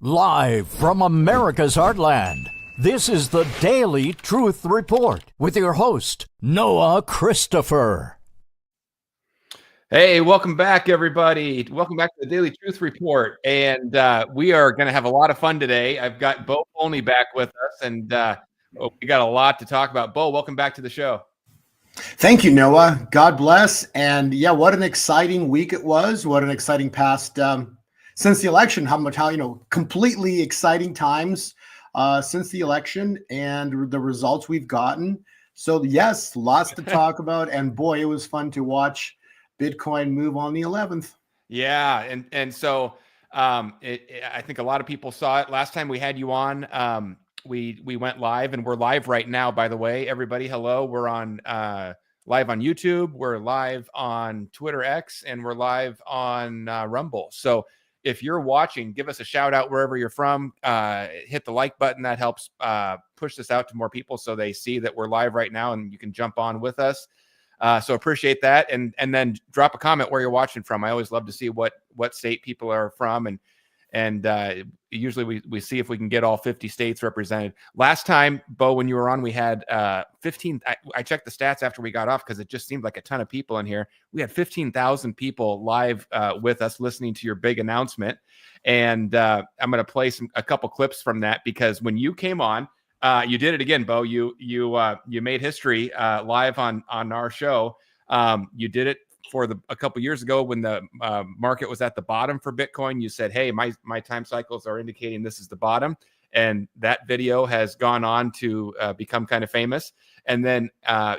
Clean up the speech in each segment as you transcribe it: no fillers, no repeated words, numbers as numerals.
Live from America's heartland, this is the Daily Truth Report with your host, Noah Christopher. Hey, welcome back, everybody. Welcome back to the Daily Truth Report. And we are going to have a lot of fun today. I've got Bo Polny back with us, and we got a lot to talk about. Bo, welcome back to the show. Thank you, Noah. God bless. And yeah, what an exciting week it was. What an exciting past since the election. How completely exciting times since the election and the results we've gotten. So yes, lots to talk about. And boy, it was fun to watch Bitcoin move on the 11th. Yeah, and so I think a lot of people saw it last time we had you on. We went live, and we're live right now. By the way, everybody, hello. We're on live on YouTube. We're live on Twitter X, and we're live on Rumble. So if you're watching, give us a shout out wherever you're from. Hit the like button. That helps push this out to more people so they see that we're live right now, and you can jump on with us. So appreciate that, and then drop a comment where you're watching from. I always love to see what state people are from, and usually we see if we can get all 50 states represented. Last time, Bo, when you were on, we had 15. I checked the stats after we got off because it just seemed like a ton of people in here. We had 15,000 people live with us listening to your big announcement, and I'm going to play a couple clips from that because when you came on. You did it again, Bo. You made history live on our show. You did it for a couple years ago when the market was at the bottom for Bitcoin. You said, "Hey, my time cycles are indicating this is the bottom," and that video has gone on to become kind of famous. And then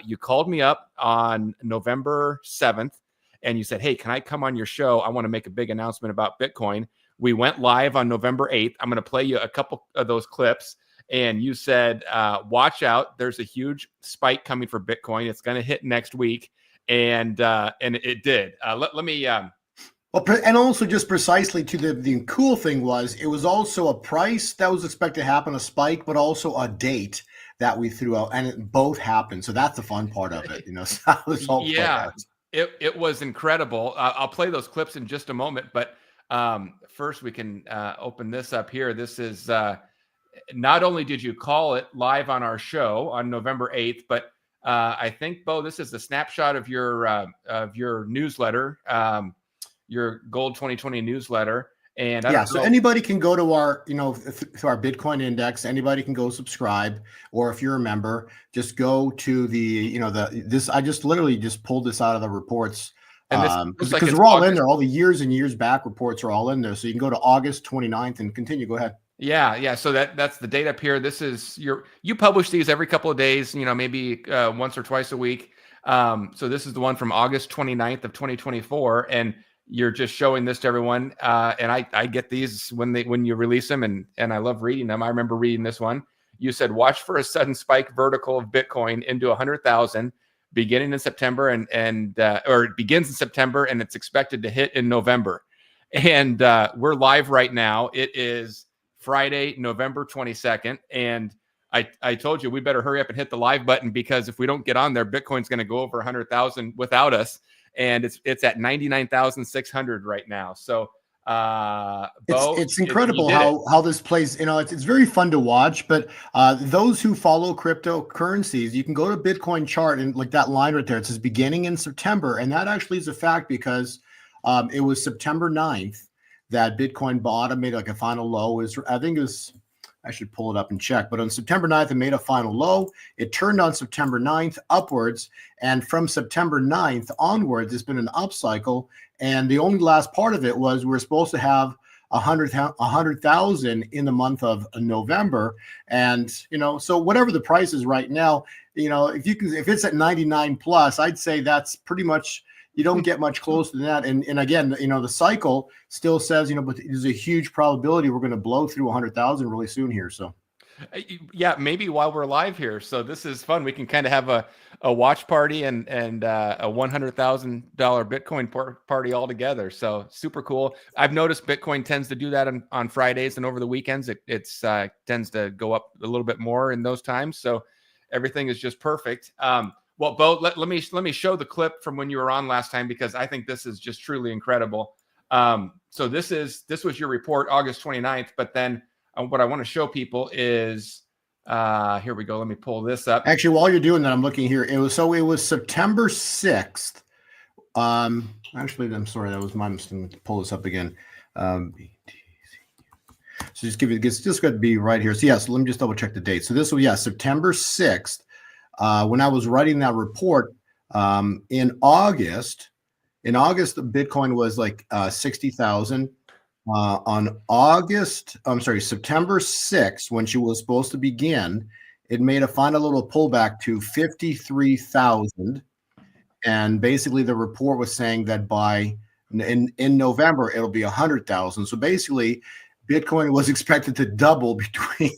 you called me up on November 7th, and you said, "Hey, can I come on your show? I want to make a big announcement about Bitcoin." We went live on November 8th. I'm going to play you a couple of those clips. And you said, watch out, there's a huge spike coming for Bitcoin. It's going to hit next week. And it did. Let me. Well, and also just precisely to the cool thing was it was also a price that was expected to happen, a spike, but also a date that we threw out. And it both happened. So that's the fun part of it. So how this all played out. It was incredible. I'll play those clips in just a moment. But first, we can open this up here. This is. Not only did you call it live on our show on November 8th, but I think, Bo, this is the snapshot of your newsletter, your Gold 2020 newsletter. And so anybody can go to our, to our Bitcoin index. Anybody can go subscribe, or if you're a member, just go to the, I just literally just pulled this out of the reports. And because they're all in there, all the years and years back reports are all in there. So you can go to August 29th and continue. Go ahead. Yeah. So that's the date up here. This is you publish these every couple of days, maybe once or twice a week. So this is the one from August 29th of 2024. And you're just showing this to everyone. And I get these when you release them, and I love reading them. I remember reading this one. You said, watch for a sudden spike vertical of Bitcoin into 100,000 beginning in September or it begins in September, and it's expected to hit in November. And we're live right now. It is Friday, November 22nd. And I told you we better hurry up and hit the live button, because if we don't get on there, Bitcoin's going to go over 100,000 without us. And it's at 99,600 right now. So Bo, it's incredible how this plays. It's very fun to watch, but those who follow cryptocurrencies, you can go to Bitcoin chart and like that line right there, it says beginning in September. And that actually is a fact because it was September 9th that Bitcoin bottom made like a final low. I should pull it up and check, but on September 9th, it made a final low. It turned on September 9th upwards. And from September 9th onwards, it's been an upcycle. And the only last part of it was we're supposed to have 100,000 in the month of November. And, so whatever the price is right now, if it's at 99 plus, I'd say that's pretty much, you don't get much closer than that. And again, the cycle still says, but there's a huge probability we're going to blow through 100,000 really soon here. So, yeah, maybe while we're live here. So this is fun. We can kind of have a watch party and a $100,000 Bitcoin party all together. So super cool. I've noticed Bitcoin tends to do that on Fridays, and over the weekends, it tends to go up a little bit more in those times. So everything is just perfect. Well, Bo, let me show the clip from when you were on last time, because I think this is just truly incredible. So this was your report, August 29th. But then what I want to show people is, here we go. Let me pull this up. Actually, while you're doing that, I'm looking here. It was September 6th. Actually, I'm sorry, that was my mistake. Pull this up again. So just give it. It's just going to be right here. So yes, let me just double check the date. So this was September 6th. When I was writing that report, in August, the Bitcoin was like 60,000. September 6th, when she was supposed to begin, it made a final little pullback to 53,000. And basically the report was saying that by in November, it'll be 100,000. So basically Bitcoin was expected to double between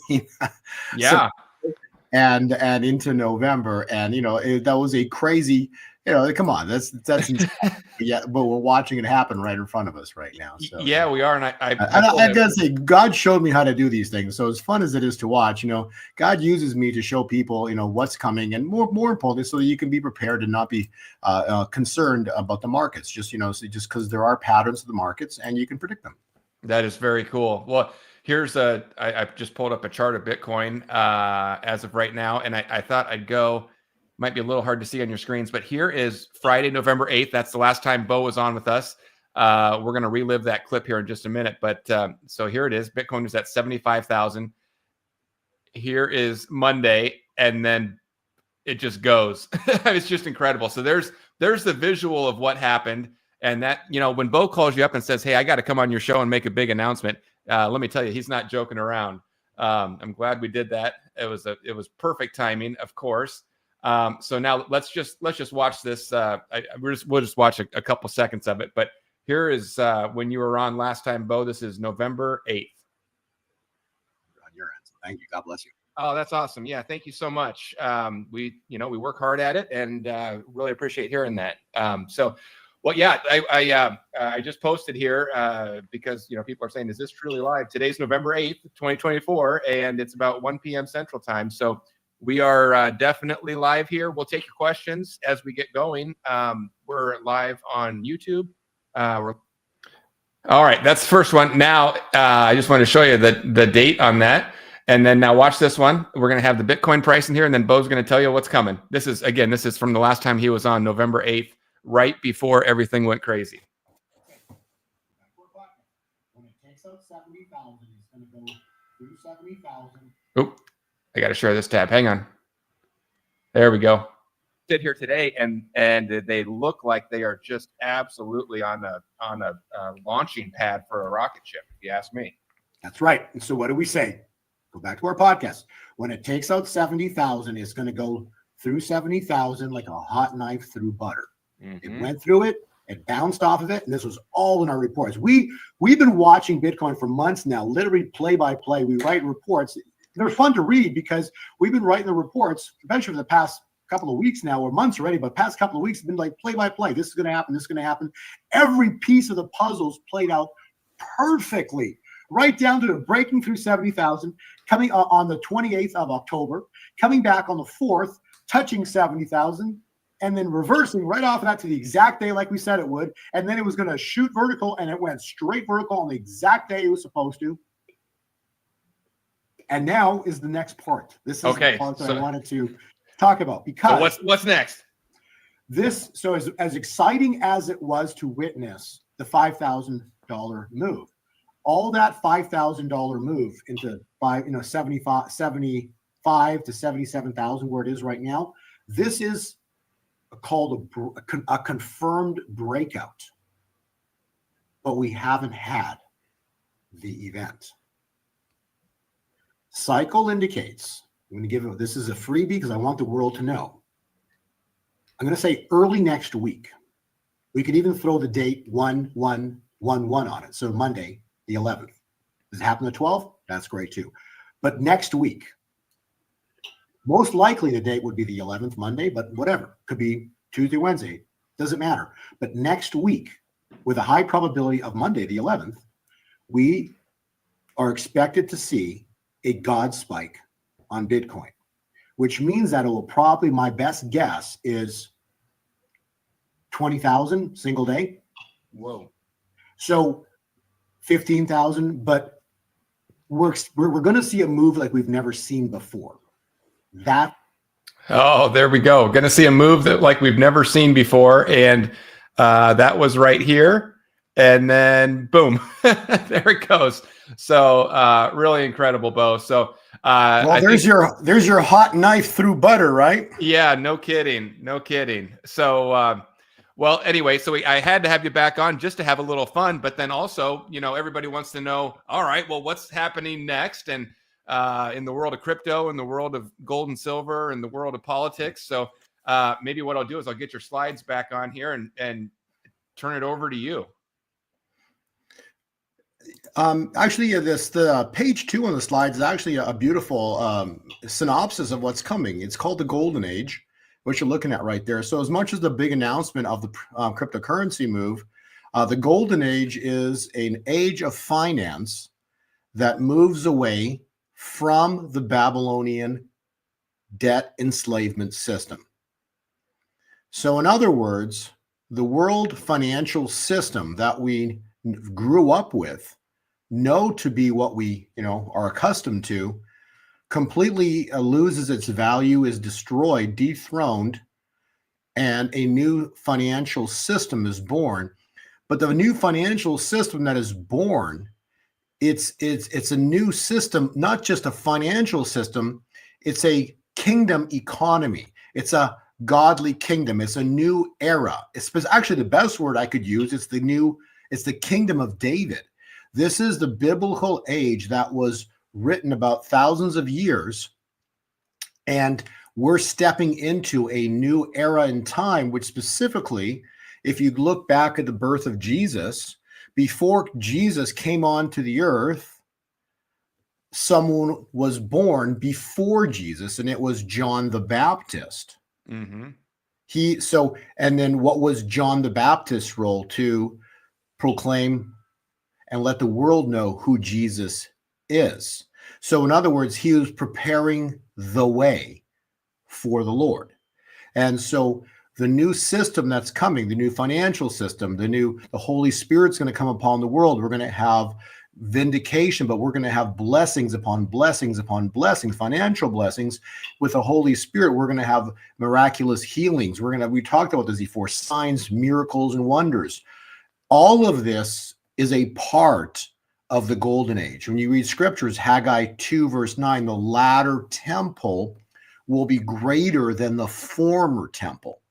and into November. And, that was a crazy, come on, that's yeah, but we're watching it happen right in front of us right now. So yeah, we are. And I gotta say, God showed me how to do these things. So as fun as it is to watch, God uses me to show people, what's coming, and more importantly, so that you can be prepared and not be concerned about the markets. Just just because there are patterns of the markets and you can predict them. That is very cool. Well, here's I just pulled up a chart of Bitcoin as of right now, and I thought I'd go. Might be a little hard to see on your screens, but here is Friday, November 8th. That's the last time Bo was on with us. We're going to relive that clip here in just a minute. But so here it is. Bitcoin is at 75,000. Here is Monday, and then it just goes. It's just incredible. So there's the visual of what happened. And that, when Bo calls you up and says, hey, I got to come on your show and make a big announcement. Let me tell you, he's not joking around. I'm glad we did that. It was perfect timing, of course. So now let's just watch this. We'll just watch a couple seconds of it. But here is when you were on last time, Bo. This is November 8th. On your end. Thank you. God bless you. Oh, that's awesome. Yeah, thank you so much. We work hard at it, and really appreciate hearing that. Well, yeah, I just posted here because people are saying, is this truly live? Today's November 8th, 2024, and it's about 1 p.m. Central Time. So we are definitely live here. We'll take your questions as we get going. We're live on YouTube. All right, that's the first one. Now, I just want to show you the date on that. And then now watch this one. We're going to have the Bitcoin price in here, and then Bo's going to tell you what's coming. This is from the last time he was on, November 8th, right before everything went crazy. When it takes out 70,000, it's going to go through 70,000. Oop. I got to share this tab. Hang on. There we go. Sit here today, and they look like they are just absolutely on a launching pad for a rocket ship, if you ask me. That's right. And so what do we say? Go back to our podcast. When it takes out 70,000, it's going to go through 70,000 like a hot knife through butter. Mm-hmm. It went through it. It bounced off of it, and this was all in our reports. We've been watching Bitcoin for months now, literally play by play. We write reports. They're fun to read because we've been writing the reports, eventually for the past couple of weeks now, or months already, but past couple of weeks have been like play by play. This is going to happen. This is going to happen. Every piece of the puzzle's played out perfectly, right down to the breaking through 70,000, coming on the 28th of October, coming back on the 4th, touching 70,000, and then reversing right off of that to the exact day like we said it would. And then it was going to shoot vertical, and it went straight vertical on the exact day it was supposed to. And now is the next part. This is the part that I wanted to talk about, because what's next? So as exciting as it was to witness the $5,000 move, all that $5,000 move into 75 to 77,000 where it is right now, this is called a confirmed breakout, but we haven't had the event. Cycle indicates, I'm going to give it, this is a freebie because I want the world to know. I'm going to say early next week. We could even throw the date 1-1-1-1 on it. So Monday, the 11th. Does it happen the 12th? That's great too. But next week, most likely the date would be the 11th, Monday, but whatever. Could be Tuesday, Wednesday. Doesn't matter. But next week, with a high probability of Monday, the 11th, we are expected to see a God spike on Bitcoin, which means that it will probably, my best guess is 20,000 single day. Whoa. So 15,000, but we're going to see a move like we've never seen before. That. Oh, there we go. Going to see a move that like we've never seen before. And that was right here. And then boom, there it goes. So really incredible, Bo. So well, there's your hot knife through butter, right? Yeah, no kidding. No kidding. So well, anyway, so I had to have you back on just to have a little fun, but then also, you know, everybody wants to know, all right, well, what's happening next? And in the world of crypto, in the world of gold and silver, in the world of politics. So maybe what I'll do is I'll get your slides back on here and turn it over to you. Actually, the page 2 on the slides is actually a beautiful synopsis of what's coming. It's called the Golden Age, which you're looking at right there. So as much as the big announcement of the cryptocurrency move, the Golden Age is an age of finance that moves away from the Babylonian debt enslavement system. So in other words, the world financial system that we grew up with, know to be what we, are accustomed to, completely loses its value, is destroyed, dethroned, and a new financial system is born. But the new financial system that is born, it's a new system, not just a financial system, it's a kingdom economy. It's a godly kingdom. It's a new era. It's actually the best word I could use. It's the kingdom of David. This is the biblical age that was written about thousands of years, and we're stepping into a new era in time, which specifically, if you look back at the birth of Jesus, before Jesus came onto the earth, someone was born before Jesus, and it was John the Baptist. Mm-hmm. And then what was John the Baptist's role? To proclaim and let the world know who Jesus is. So in other words, he was preparing the way for the Lord. And so the new system that's coming, the new financial system, the Holy Spirit's going to come upon the world. We're going to have vindication, but we're going to have blessings upon blessings upon blessings, financial blessings. With the Holy Spirit, we're going to have miraculous healings. We talked about this before, signs, miracles, and wonders. All of this is a part of the Golden Age. When you read scriptures, Haggai 2 verse 9, the latter temple will be greater than the former temple.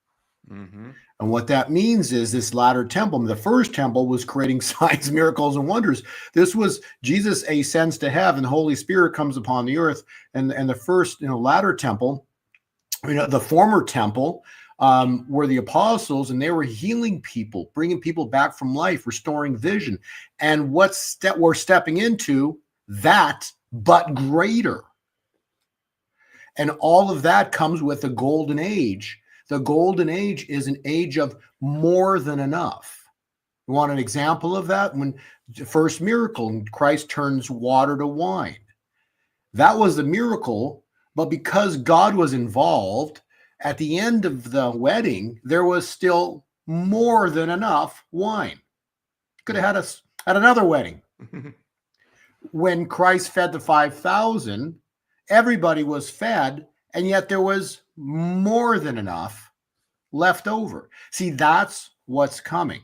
Mm-hmm. And what that means is this latter temple, the first temple was creating signs, miracles, and wonders. This was Jesus ascends to heaven, the Holy Spirit comes upon the earth, and the first, latter temple, the former temple, were the apostles, and they were healing people, bringing people back from life, restoring vision. And we're stepping into that, but greater. And all of that comes with the Golden Age. The Golden Age is an age of more than enough. You want an example of that? When the first miracle, Christ turns water to wine. That was the miracle, but because God was involved, at the end of the wedding, there was still more than enough wine. Could have had us at another wedding. When Christ fed the 5,000, everybody was fed, and yet there was more than enough left over. See, that's what's coming.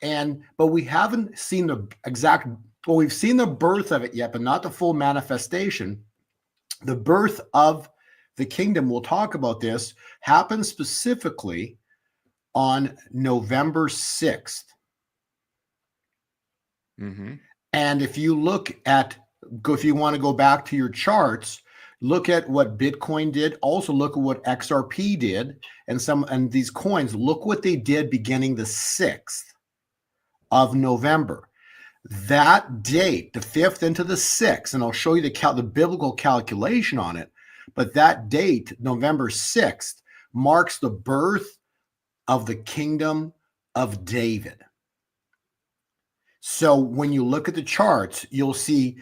But we haven't seen we've seen the birth of it yet, but not the full manifestation. The birth of the kingdom, we'll talk about this, happens specifically on November 6th. Mm-hmm. And if you want to go back to your charts, look at what Bitcoin did. Also look at what XRP did, and these coins. Look what they did beginning the 6th of November. That date, the 5th into the 6th, and I'll show you the biblical calculation on it. But that date, November 6th, marks the birth of the kingdom of David. So when you look at the charts, you'll see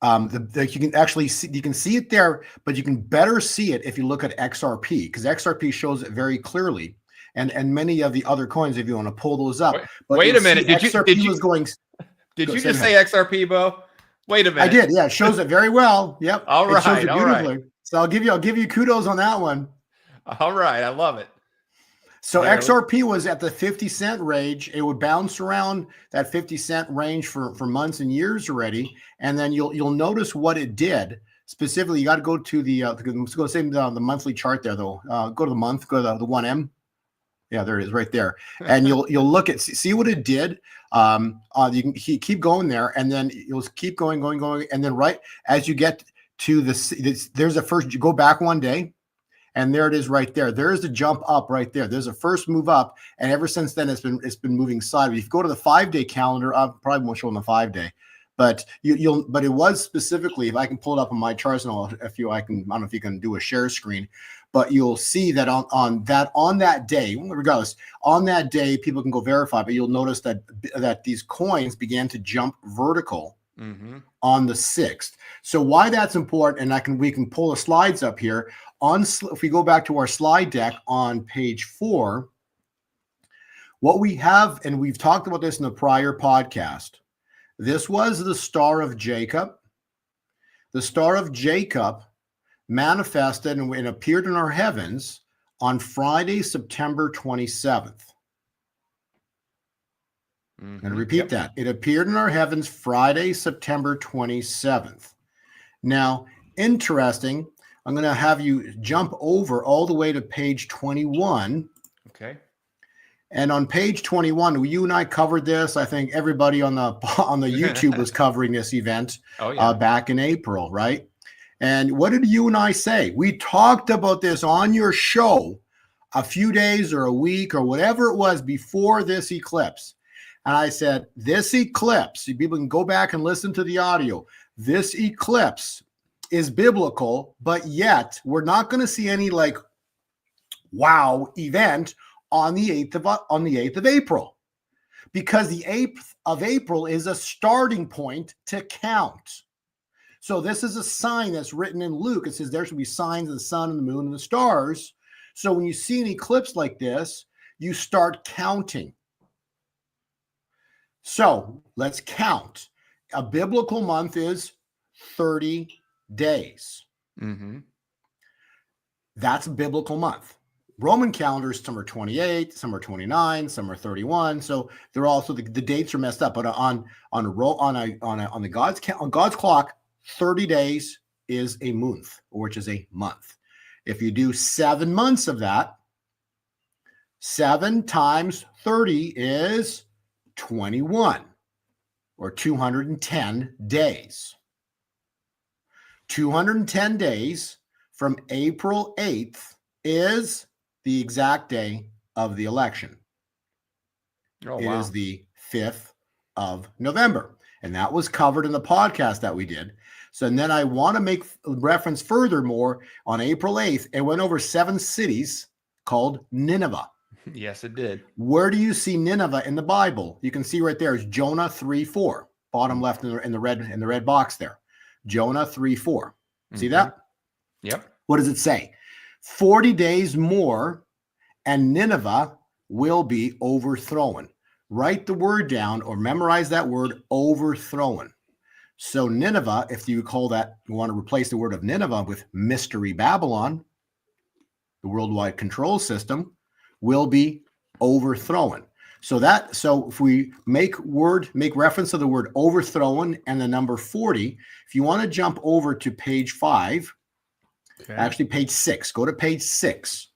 you can actually see, you can see it there, but you can better see it if you look at XRP, because XRP shows it very clearly. and many of the other coins if you want to pull those up. But wait a minute. XRP was going. Did you just say XRP, Bo? Wait a minute. I did. Yeah, it shows it very well. Yep. All right. It shows it beautifully. So I'll give you kudos on that one. All right. I love it. So XRP was at the 50-cent range. It would bounce around that 50-cent range for months and years already. And then you'll notice what it did. Specifically, you got to go to the let's go say the monthly chart there though. Go to the month, go to the 1M. Yeah, there it is right there. And you'll look at see what it did. You can keep going there, and then you'll keep going, and then right as you get to there's a first. You go back one day, and there it is right there. There's the jump up right there. There's a first move up, and ever since then it's been moving sideways. If you go to the 5-day calendar, I probably won't show on the 5-day, but but it was specifically. If I can pull it up on my charts, and I don't know if you can do a share screen. But you'll see that on that day, regardless, on that day, people can go verify. But you'll notice that these coins began to jump vertical on the 6th. So why that's important, and we can pull the slides up here. If we go back to our slide deck on page 4, what we have, and we've talked about this in the prior podcast. This was the Star of Jacob. The Star of Jacob manifested and appeared in our heavens on Friday, September 27th. And repeat that. It appeared in our heavens Friday, September 27th. Now, interesting, I'm going to have you jump over all the way to page 21. Okay. And on page 21, you and I covered this. I think everybody on the YouTube was covering this event back in April, right? And what did you and I say? We talked about this on your show a few days or a week or whatever it was before this eclipse. And I said, this eclipse, people can go back and listen to the audio. This eclipse is biblical, but yet we're not going to see any wow event on the 8th of April, because the 8th of April is a starting point to count. So this is a sign that's written in Luke. It says there should be signs of the sun and the moon and the stars. So when you see an eclipse like this, you start counting. So let's count. A biblical month is 30 days. That's a biblical month. Roman calendars, some are 28, some are 29, some are 31. So they're also the dates are messed up. But on God's clock, 30 days is a month, which is a month. If you do 7 months of that, 7 times 30 is 21, or 210 days. 210 days from April 8th is the exact day of the election. Oh, it wow. is the 5th of November. And that was covered in the podcast that we did. So and then I want to make reference furthermore, on April 8th, it went over 7 cities called Nineveh. Yes, it did. Where do you see Nineveh in the Bible? You can see right there is Jonah 3:4, bottom left in the red box there. Jonah 3:4. See that? Yep. What does it say? 40 days more and Nineveh will be overthrown. Write the word down or memorize that word, overthrown. So Nineveh, if you call that, you want to replace the word of Nineveh with Mystery Babylon, the worldwide control system, will be overthrown. So if we make reference to the word overthrown and the number 40, if you want to jump over to page 5, actually page 6, go to page 6.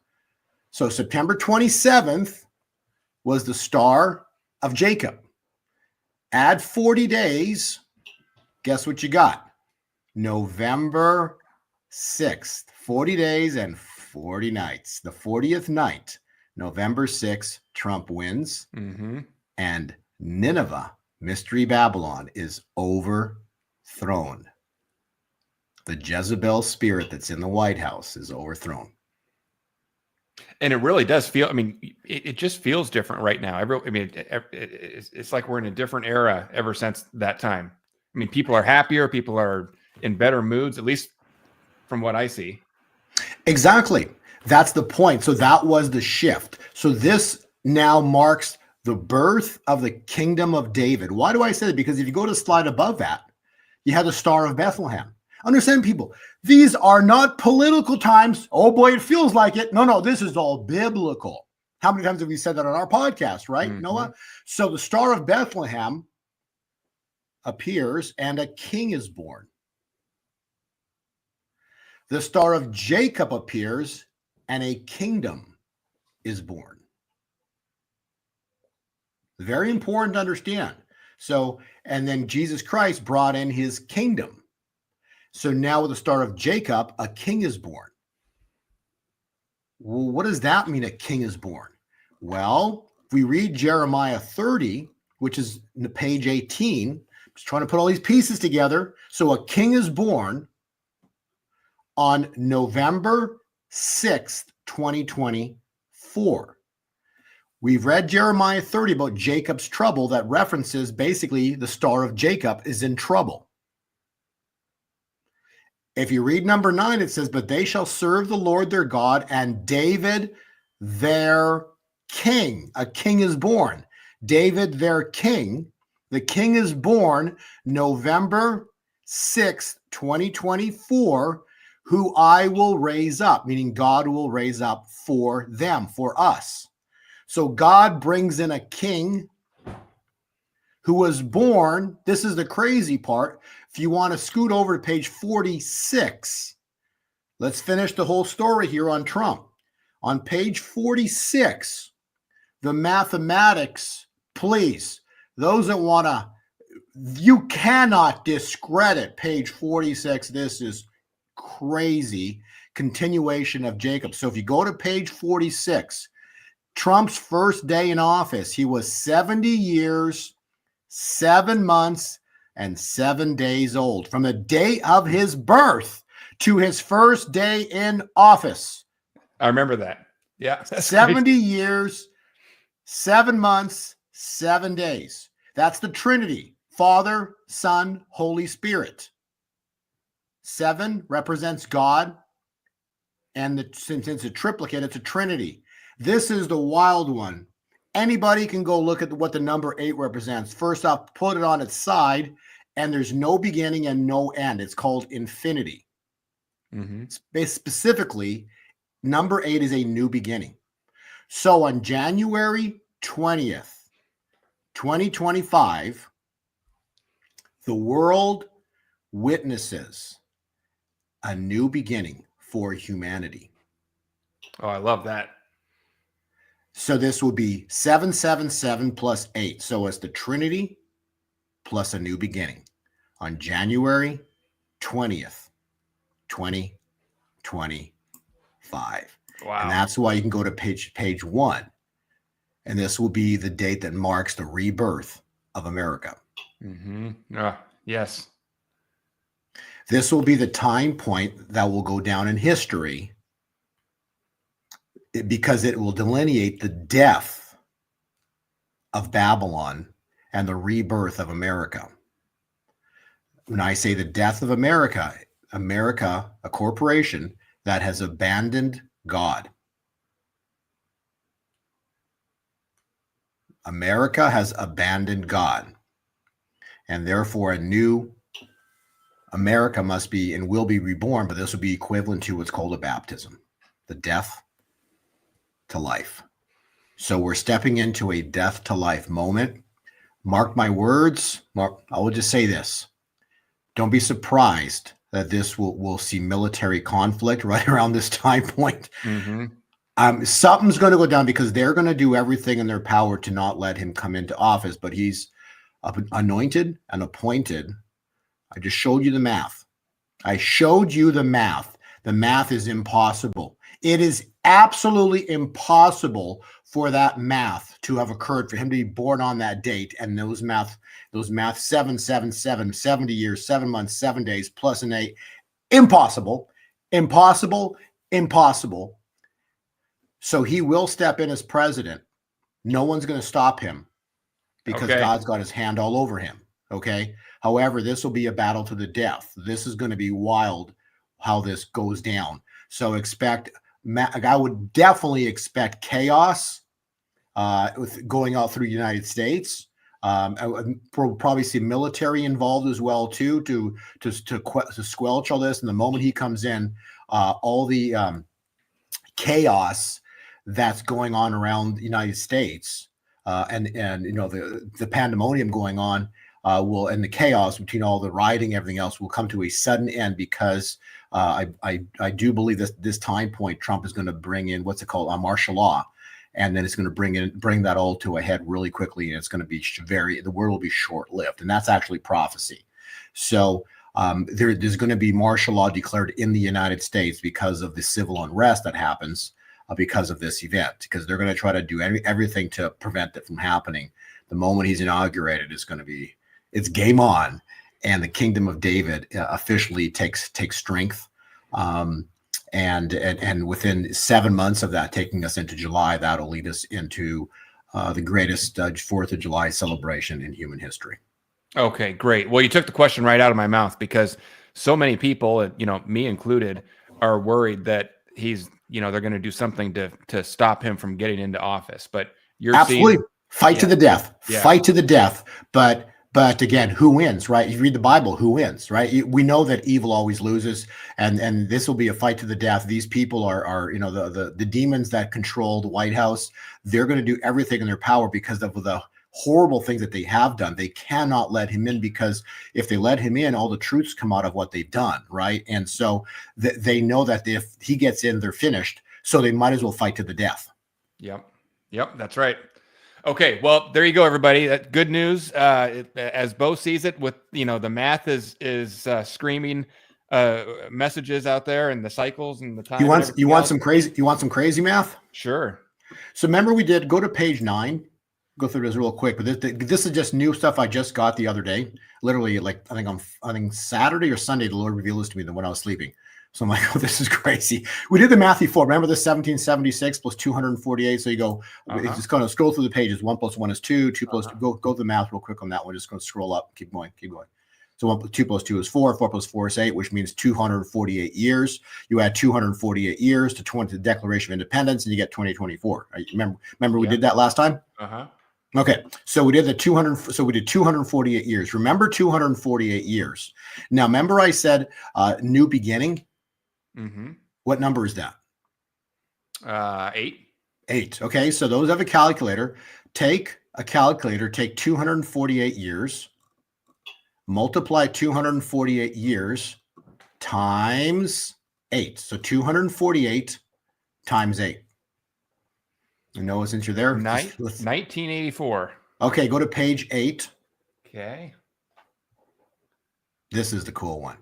So September 27th was the Star of Jacob. Add 40 days. Guess what you got? November 6th, 40 days and 40 nights. The 40th night, November 6th, Trump wins. And Nineveh, Mystery Babylon, is overthrown. The Jezebel spirit that's in the White House is overthrown. And it really does feel, it just feels different right now. It's like we're in a different era ever since that time. People are happier. People are in better moods, at least from what I see. Exactly. That's the point. So that was the shift. So this now marks the birth of the kingdom of David. Why do I say that? Because if you go to the slide above that, you have the Star of Bethlehem. Understand, people, these are not political times. Oh boy, it feels like it. No, this is all biblical. How many times have we said that on our podcast, right, Noah? So the Star of Bethlehem appears and a king is born. The Star of Jacob appears and a kingdom is born. Very important to understand. So, and then Jesus Christ brought in his kingdom. So now with the Star of Jacob, a king is born. Well, what does that mean, a king is born? Well, if we read Jeremiah 30, which is page 18, just trying to put all these pieces together. So a king is born on November 6th, 2024. We've read Jeremiah 30 about Jacob's trouble that references basically the Star of Jacob is in trouble. If you read number 9, it says, but they shall serve the Lord their God and David their king. A king is born. David their king. The king is born November 6th, 2024, who I will raise up, meaning God will raise up for them, for us. So God brings in a king who was born. This is the crazy part. If you want to scoot over to page 46, let's finish the whole story here on Trump. On page 46, the mathematics, please, those that want to, you cannot discredit page 46. This is crazy continuation of Jacob. So if you go to page 46, Trump's first day in office, he was 70 years, 7 months, and 7 days old. From the day of his birth to his first day in office. I remember that. Yeah. 70 crazy. years, 7 months, 7 days. That's the Trinity. Father, Son, Holy Spirit. 7 represents God. And since it's a triplicate, it's a Trinity. This is the wild one. Anybody can go look at what the number 8 represents. First off, put it on its side, and there's no beginning and no end. It's called infinity. Specifically, number 8 is a new beginning. So on January 20th, 2025, the world witnesses a new beginning for humanity. Oh, I love that. So this will be 777 plus 8. So it's the Trinity plus a new beginning on January 20th, 2025. Wow. And that's why you can go to page 1. And this will be the date that marks the rebirth of America. Yes. This will be the time point that will go down in history because it will delineate the death of Babylon and the rebirth of America. When I say the death of America, America, a corporation that has abandoned God. America has abandoned God. And therefore a new America must be and will be reborn, but this will be equivalent to what's called a baptism, the death to life. So we're stepping into a death to life moment. Mark my words. I will just say this. Don't be surprised that this will see military conflict right around this time point. Something's going to go down because they're going to do everything in their power to not let him come into office, but he's anointed and appointed. I just showed you the math. I showed you the math. The math is impossible. It is absolutely impossible for that math to have occurred, for him to be born on that date. And those math 777, 70 years, 7 months, 7 days, plus an 8. Impossible. So he will step in as president. No one's going to stop him because God's got his hand all over him. Okay. However, this will be a battle to the death. This is going to be wild how this goes down. So expect I would definitely expect chaos with going out through the United States. I would probably see military involved as well too to squelch all this. And the moment he comes in, all the chaos that's going on around the United States and the pandemonium going on and the chaos between all the rioting, everything else will come to a sudden end because I do believe this time point Trump is going to bring in what's it called, martial law. And then it's going to bring that all to a head really quickly, and it's going to be the world will be short-lived, and that's actually prophecy. So there's going to be martial law declared in the United States because of the civil unrest that happens because of this event, because they're going to try to do everything to prevent it from happening. The moment he's inaugurated, it's game on, and the kingdom of David officially takes strength. And within 7 months of that, taking us into July, that'll lead us into the greatest 4th of July celebration in human history. Okay, great. Well, you took the question right out of my mouth, because so many people, me included, are worried that they're going to do something to stop him from getting into office. But you're absolutely fight to the death, fight to the death. But again, who wins, right? You read the Bible, who wins, right? We know that evil always loses, and this will be a fight to the death. These people are the demons that control the White House. They're going to do everything in their power because of the horrible things that they have done. They cannot let him in, because if they let him in, all the truths come out of what they've done, right? And so they know that if he gets in, they're finished. So they might as well fight to the death. Yep, that's right. Okay, well, there you go, everybody. Good news. As Bo sees it, with the math is screaming messages out there, and the cycles and the time. You want some crazy math? Sure. So remember, go to page 9. Go through this real quick, but this is just new stuff I just got the other day. Literally, like I think Saturday or Sunday, the Lord revealed this to me when I was sleeping. So I'm like, oh, this is crazy. We did the math before. Remember the 1776 plus 248. So you go, just kind of scroll through the pages. 1 plus 1 is 2. 2 plus 2. Go to the math real quick on that one. Just going to scroll up. Keep going. So 2 plus 2 is 4. 4 plus 4 is 8, which means 248 years. You add 248 years to the Declaration of Independence, and you get 2024. Right? Remember we did that last time? Okay, so we did 248 years. Remember 248 years. Now, remember I said new beginning? What number is that? 8. 8. Okay, so those have a calculator. Take 248 years, multiply 248 years times 8. So 248 times 8. Noah, since you're there, 1984. Okay, go to page 8. Okay. This is the cool one.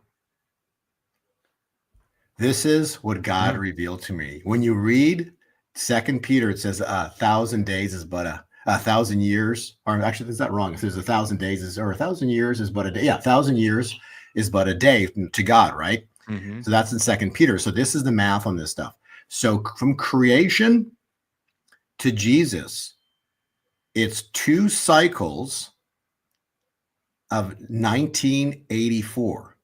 This is what God revealed to me. When you read 2 Peter, it says 1,000 days is but a 1,000 years. Or actually, is that wrong? If there's 1,000 days or 1,000 years is but a day. Yeah, 1,000 years is but a day to God, right? So that's in 2 Peter. So this is the math on this stuff. So from creation to Jesus, it's 2 cycles of 1984.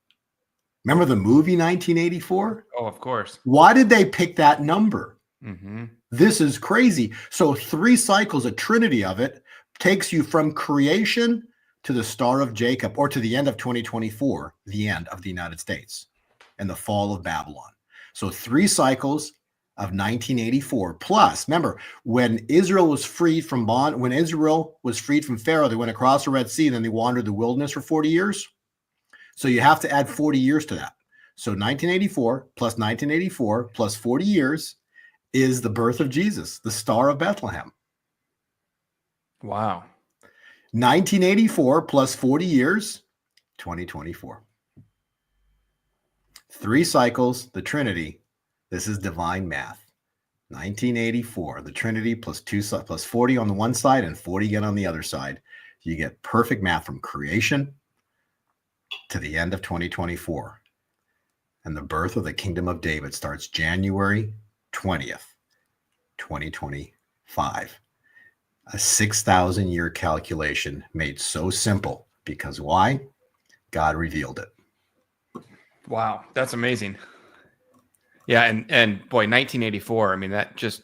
Remember the movie 1984? Oh, of course. Why did they pick that number? This is crazy. So 3 cycles, a trinity of it, takes you from creation to the Star of Jacob, or to the end of 2024, the end of the United States and the fall of Babylon. So 3 cycles of 1984. Plus, remember, when Israel was freed from Pharaoh, they went across the Red Sea, and then they wandered the wilderness for 40 years. So you have to add 40 years to that. So 1984 plus 1984 plus 40 years is the birth of Jesus, the Star of Bethlehem. Wow. 1984 plus 40 years, 2024. 3 cycles, the Trinity. This is divine math. 1984, the Trinity plus 40 on the one side and 40 again on the other side. You get perfect math from creation to the end of 2024. And the birth of the kingdom of David starts January 20th, 2025. A 6,000-year calculation made so simple. Because why? God revealed it. Wow, that's amazing. Yeah, and boy, 1984. I mean, that just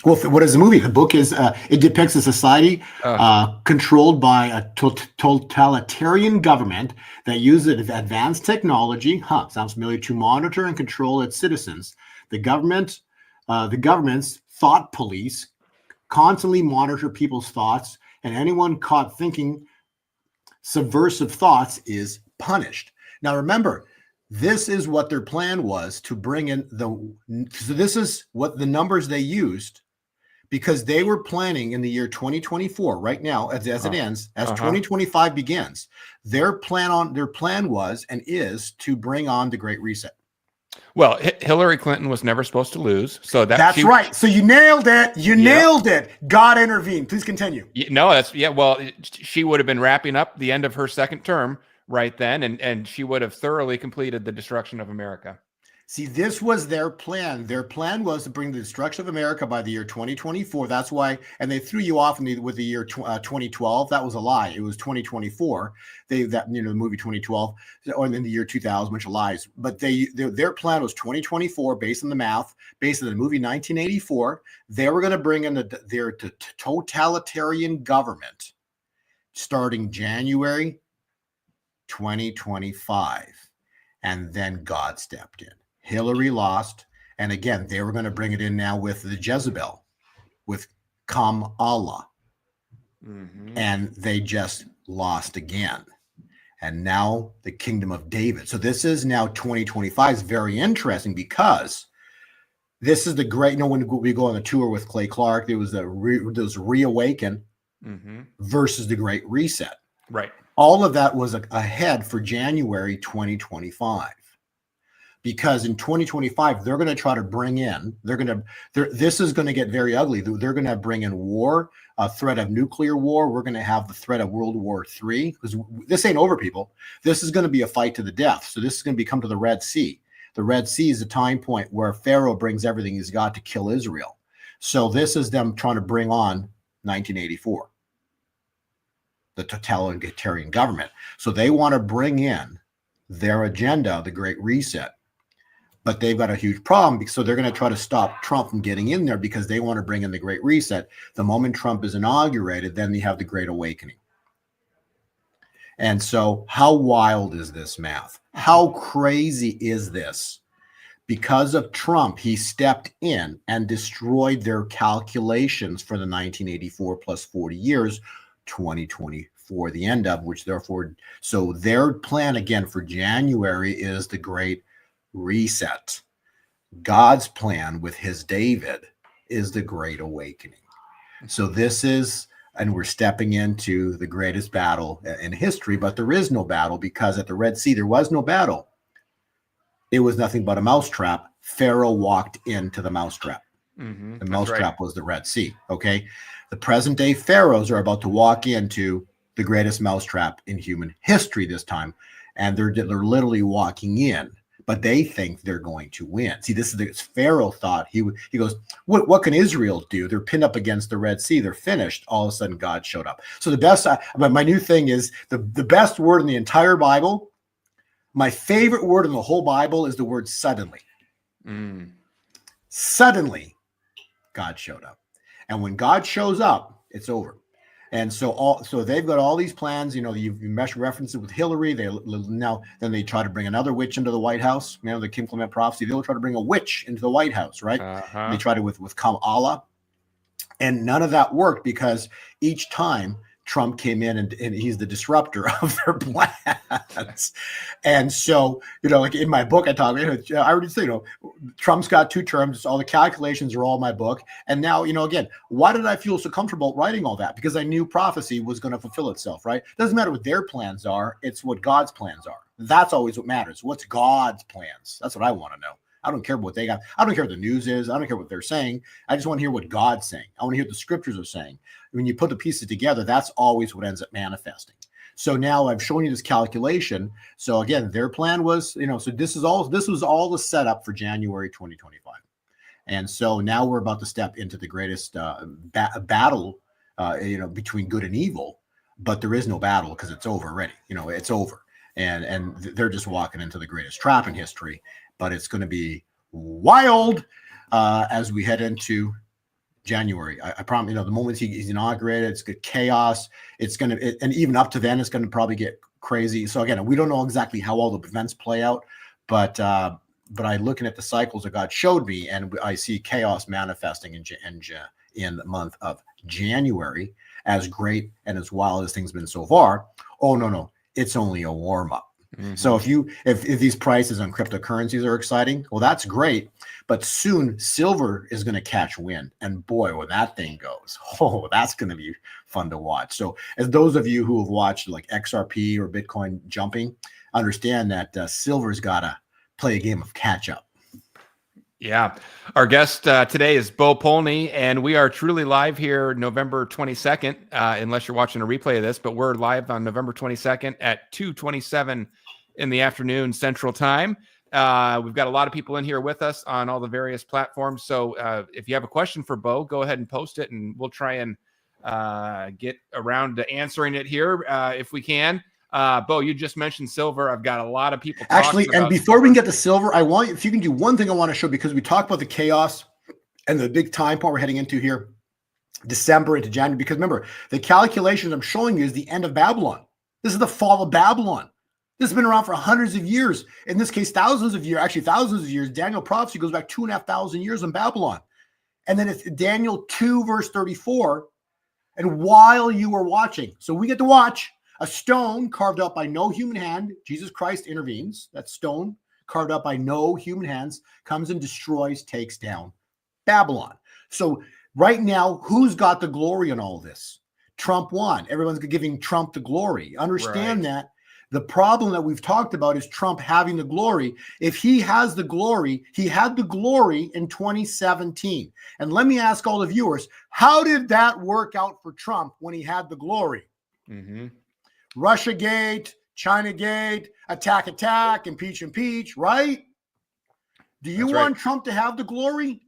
Well, what is the movie? The book is it depicts a society controlled by a totalitarian government that uses advanced technology. Sounds familiar, to monitor and control its citizens. The government's thought police constantly monitor people's thoughts, and anyone caught thinking subversive thoughts is punished. Now, remember, this is what their plan was, to bring in so this is what the numbers they used, because they were planning in the year 2024, right now, as it ends, as 2025 begins, their plan was and is to bring on the Great Reset. Well, Hillary Clinton was never supposed to lose, so that's right. So you nailed it. You nailed it. God intervened. Please continue. No, well, she would have been wrapping up the end of her second term right then, and she would have thoroughly completed the destruction of America. See, this was their plan. Their plan was to bring the destruction of America by the year 2024. That's why, and they threw you off with the year 2012. That was a lie. It was 2024. The movie 2012, or in the year 2000, which are lies. But their plan was 2024, based on the math, based on the movie 1984. They were going to bring in their totalitarian government starting January 2025, and then God stepped in. Hillary lost, and again, they were going to bring it in now with the Jezebel, with Kamala, and they just lost again. And now the kingdom of David. So this is now 2025. Is very interesting, because this is the great. When we go on the tour with Clay Clark, there was those reawaken versus the Great Reset. Right. All of that was ahead for January 2025. Because in 2025, they're going to try to bring in, this is going to get very ugly. They're going to bring in war, a threat of nuclear war. We're going to have the threat of World War III, because this ain't over, people. This is going to be a fight to the death. So this is going to come to the Red Sea. The Red Sea is a time point where Pharaoh brings everything he's got to kill Israel. So this is them trying to bring on 1984, the totalitarian government. So they want to bring in their agenda, the Great Reset. But they've got a huge problem, so they're going to try to stop Trump from getting in there, because they want to bring in the Great Reset. The moment Trump is inaugurated, then you have the Great Awakening. And so how wild is this math? How crazy is this? Because of Trump, he stepped in and destroyed their calculations for the 1984 plus 40 years, 2024, the end of which, therefore, so their plan again for January is the Great Reset. God's plan with his David is the Great Awakening. So this is, and we're stepping into the greatest battle in history, but there is no battle, because at the Red Sea, there was no battle. It was nothing but a mousetrap. Pharaoh walked into the mousetrap. The mousetrap was the Red Sea. Okay. The present day pharaohs are about to walk into the greatest mousetrap in human history this time. And they're literally walking in, but they think they're going to win. See, this is the Pharaoh thought. He goes, what can Israel do? They're pinned up against the Red Sea. They're finished. All of a sudden, God showed up. So the best, my new thing is the best word in the entire Bible. My favorite word in the whole Bible is the word suddenly. Suddenly, God showed up. And when God shows up, it's over. And so they've got all these plans. You mesh references with Hillary. Then they try to bring another witch into the White House. The Kim Clement prophecy. They'll try to bring a witch into the White House, right? They tried it with Kamala, and none of that worked, because each time Trump came in and he's the disruptor of their plans. And so, like in my book, I already say, Trump's got 2 terms. All the calculations are all in my book. And now, again, why did I feel so comfortable writing all that? Because I knew prophecy was going to fulfill itself, right? Doesn't matter what their plans are. It's what God's plans are. That's always what matters. What's God's plans? That's what I want to know. I don't care what they got. I don't care what the news is. I don't care what they're saying. I just want to hear what God's saying. I want to hear what the scriptures are saying. When you put the pieces together, that's always what ends up manifesting. So now I've shown you this calculation. So again, their plan was, so this was all the setup for January 2025. And so now we're about to step into the greatest battle, between good and evil. But there is no battle, because it's over already. It's over. And they're just walking into the greatest trap in history. But it's going to be wild as we head into January. I promise, the moment he's inaugurated, it's good chaos. It's going to, and even up to then, it's going to probably get crazy. So again, we don't know exactly how all the events play out, but I looking at the cycles that God showed me, and I see chaos manifesting in the month of January, as great and as wild as things been so far. Oh no, it's only a warm up. Mm-hmm. So if these prices on cryptocurrencies are exciting, well, that's great. But soon silver is going to catch wind, and boy, when that thing goes, that's going to be fun to watch. So as those of you who have watched like XRP or Bitcoin jumping, understand that silver's got to play a game of catch up. Yeah. Our guest today is Bo Polny, and we are truly live here November 22nd, unless you're watching a replay of this, but we're live on November 22nd at 2:27 in the afternoon Central Time. We've got a lot of people in here with us on all the various platforms. So if you have a question for Bo, go ahead and post it, and we'll try and get around to answering it here if we can. Bo, you just mentioned silver. I've got a lot of people actually, and before we can get to silver, if you can do one thing I want to show, because we talked about the chaos and the big time point we're heading into here, December into January, because remember, the calculations I'm showing you is the end of Babylon. This is the fall of Babylon. This has been around for hundreds of years. In this case, thousands of years. Daniel prophecy goes back 2,500 years in Babylon. And then it's Daniel 2, verse 34. And while you were watching, so we get to watch, a stone carved up by no human hand, Jesus Christ intervenes. That stone carved up by no human hands comes and destroys, takes down Babylon. So right now, who's got the glory in all this? Trump won. Everyone's giving Trump the glory. Understand that. The problem that we've talked about is Trump having the glory. If he has the glory, he had the glory in 2017. And let me ask all the viewers, how did that work out for Trump when he had the glory? Mm-hmm. Russiagate, Chinagate, attack, impeach, right? Do you want Trump to have the glory,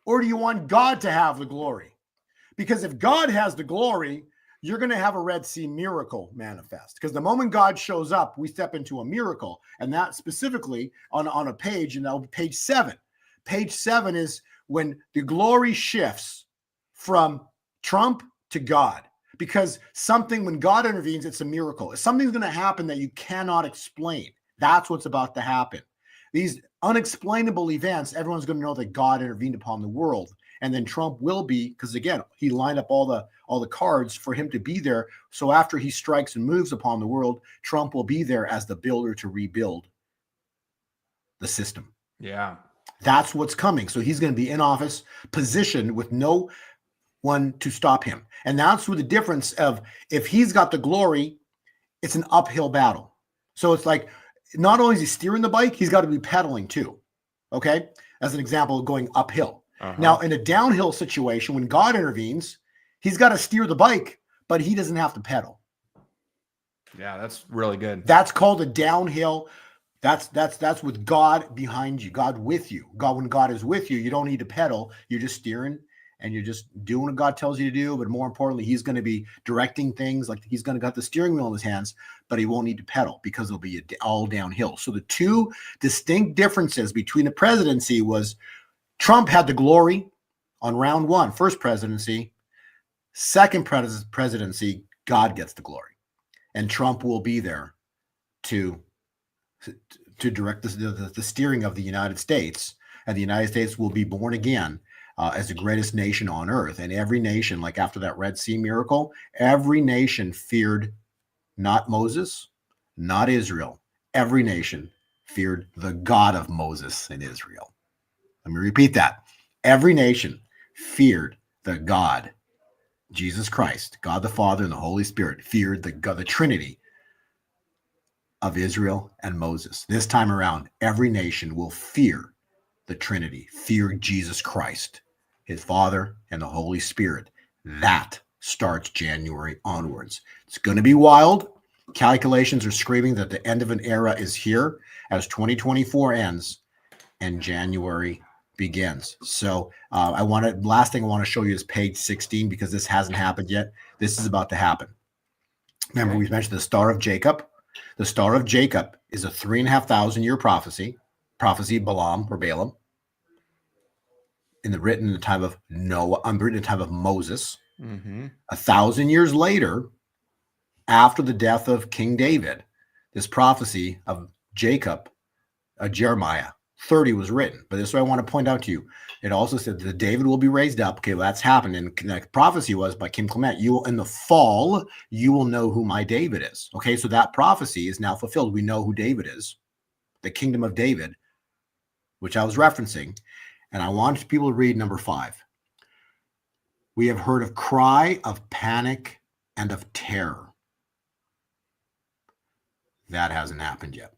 or do you want God to have the glory? Because if God has the glory, you're going to have a Red Sea miracle manifest. Because the moment God shows up, we step into a miracle. And that specifically on a page, and that'll be page 7. Page 7 is when the glory shifts from Trump to God. Because when God intervenes, it's a miracle. Something's going to happen that you cannot explain. That's what's about to happen. These unexplainable events, everyone's going to know that God intervened upon the world. And then Trump will be, because again, he lined up all the cards for him to be there. So after he strikes and moves upon the world, Trump will be there as the builder to rebuild the system. Yeah. That's what's coming. So he's going to be in office, positioned with no one to stop him. And that's where the difference of, if he's got the glory, it's an uphill battle. So it's like, not only is he steering the bike, he's got to be pedaling too. Okay. As an example of going uphill. Uh-huh. Now, in a downhill situation, when God intervenes, he's got to steer the bike, but he doesn't have to pedal. Yeah, that's really good. That's called a downhill. That's with God behind you, God with you. When God is with you, you don't need to pedal. You're just steering and you're just doing what God tells you to do. But more importantly, he's going to be directing things, like he's going to got the steering wheel in his hands, but he won't need to pedal because it'll be all downhill. So the two distinct differences between the presidency was Trump had the glory on round 1, first presidency. Second presidency, God gets the glory. And Trump will be there to direct the steering of the United States. And the United States will be born again as the greatest nation on earth. And every nation, like after that Red Sea miracle, every nation feared not Moses, not Israel. Every nation feared the God of Moses and Israel. Let me repeat that. Every nation feared the God, Jesus Christ, God the Father and the Holy Spirit, feared the Trinity of Israel and Moses. This time around, every nation will fear the Trinity, fear Jesus Christ, his Father and the Holy Spirit. That starts January onwards. It's going to be wild. Calculations are screaming that the end of an era is here as 2024 ends and January begins. So last thing I want to show you is page 16, because this hasn't happened yet. This is about to happen. Remember, we mentioned the Star of Jacob. The Star of Jacob is a 3,500 year prophecy, Balaam or Balaam. written in the time of Noah, written in the time of Moses. Mm-hmm. 1,000 years later, after the death of King David, this prophecy of Jacob, Jeremiah 30 was written. But this is what I want to point out to you. It also said that David will be raised up. Okay, well, that's happened. And the prophecy was by Kim Clement. You will, in the fall, you will know who my David is. Okay, so that prophecy is now fulfilled. We know who David is, the kingdom of David, which I was referencing. And I want people to read number 5. We have heard of cry of panic and of terror. That hasn't happened yet.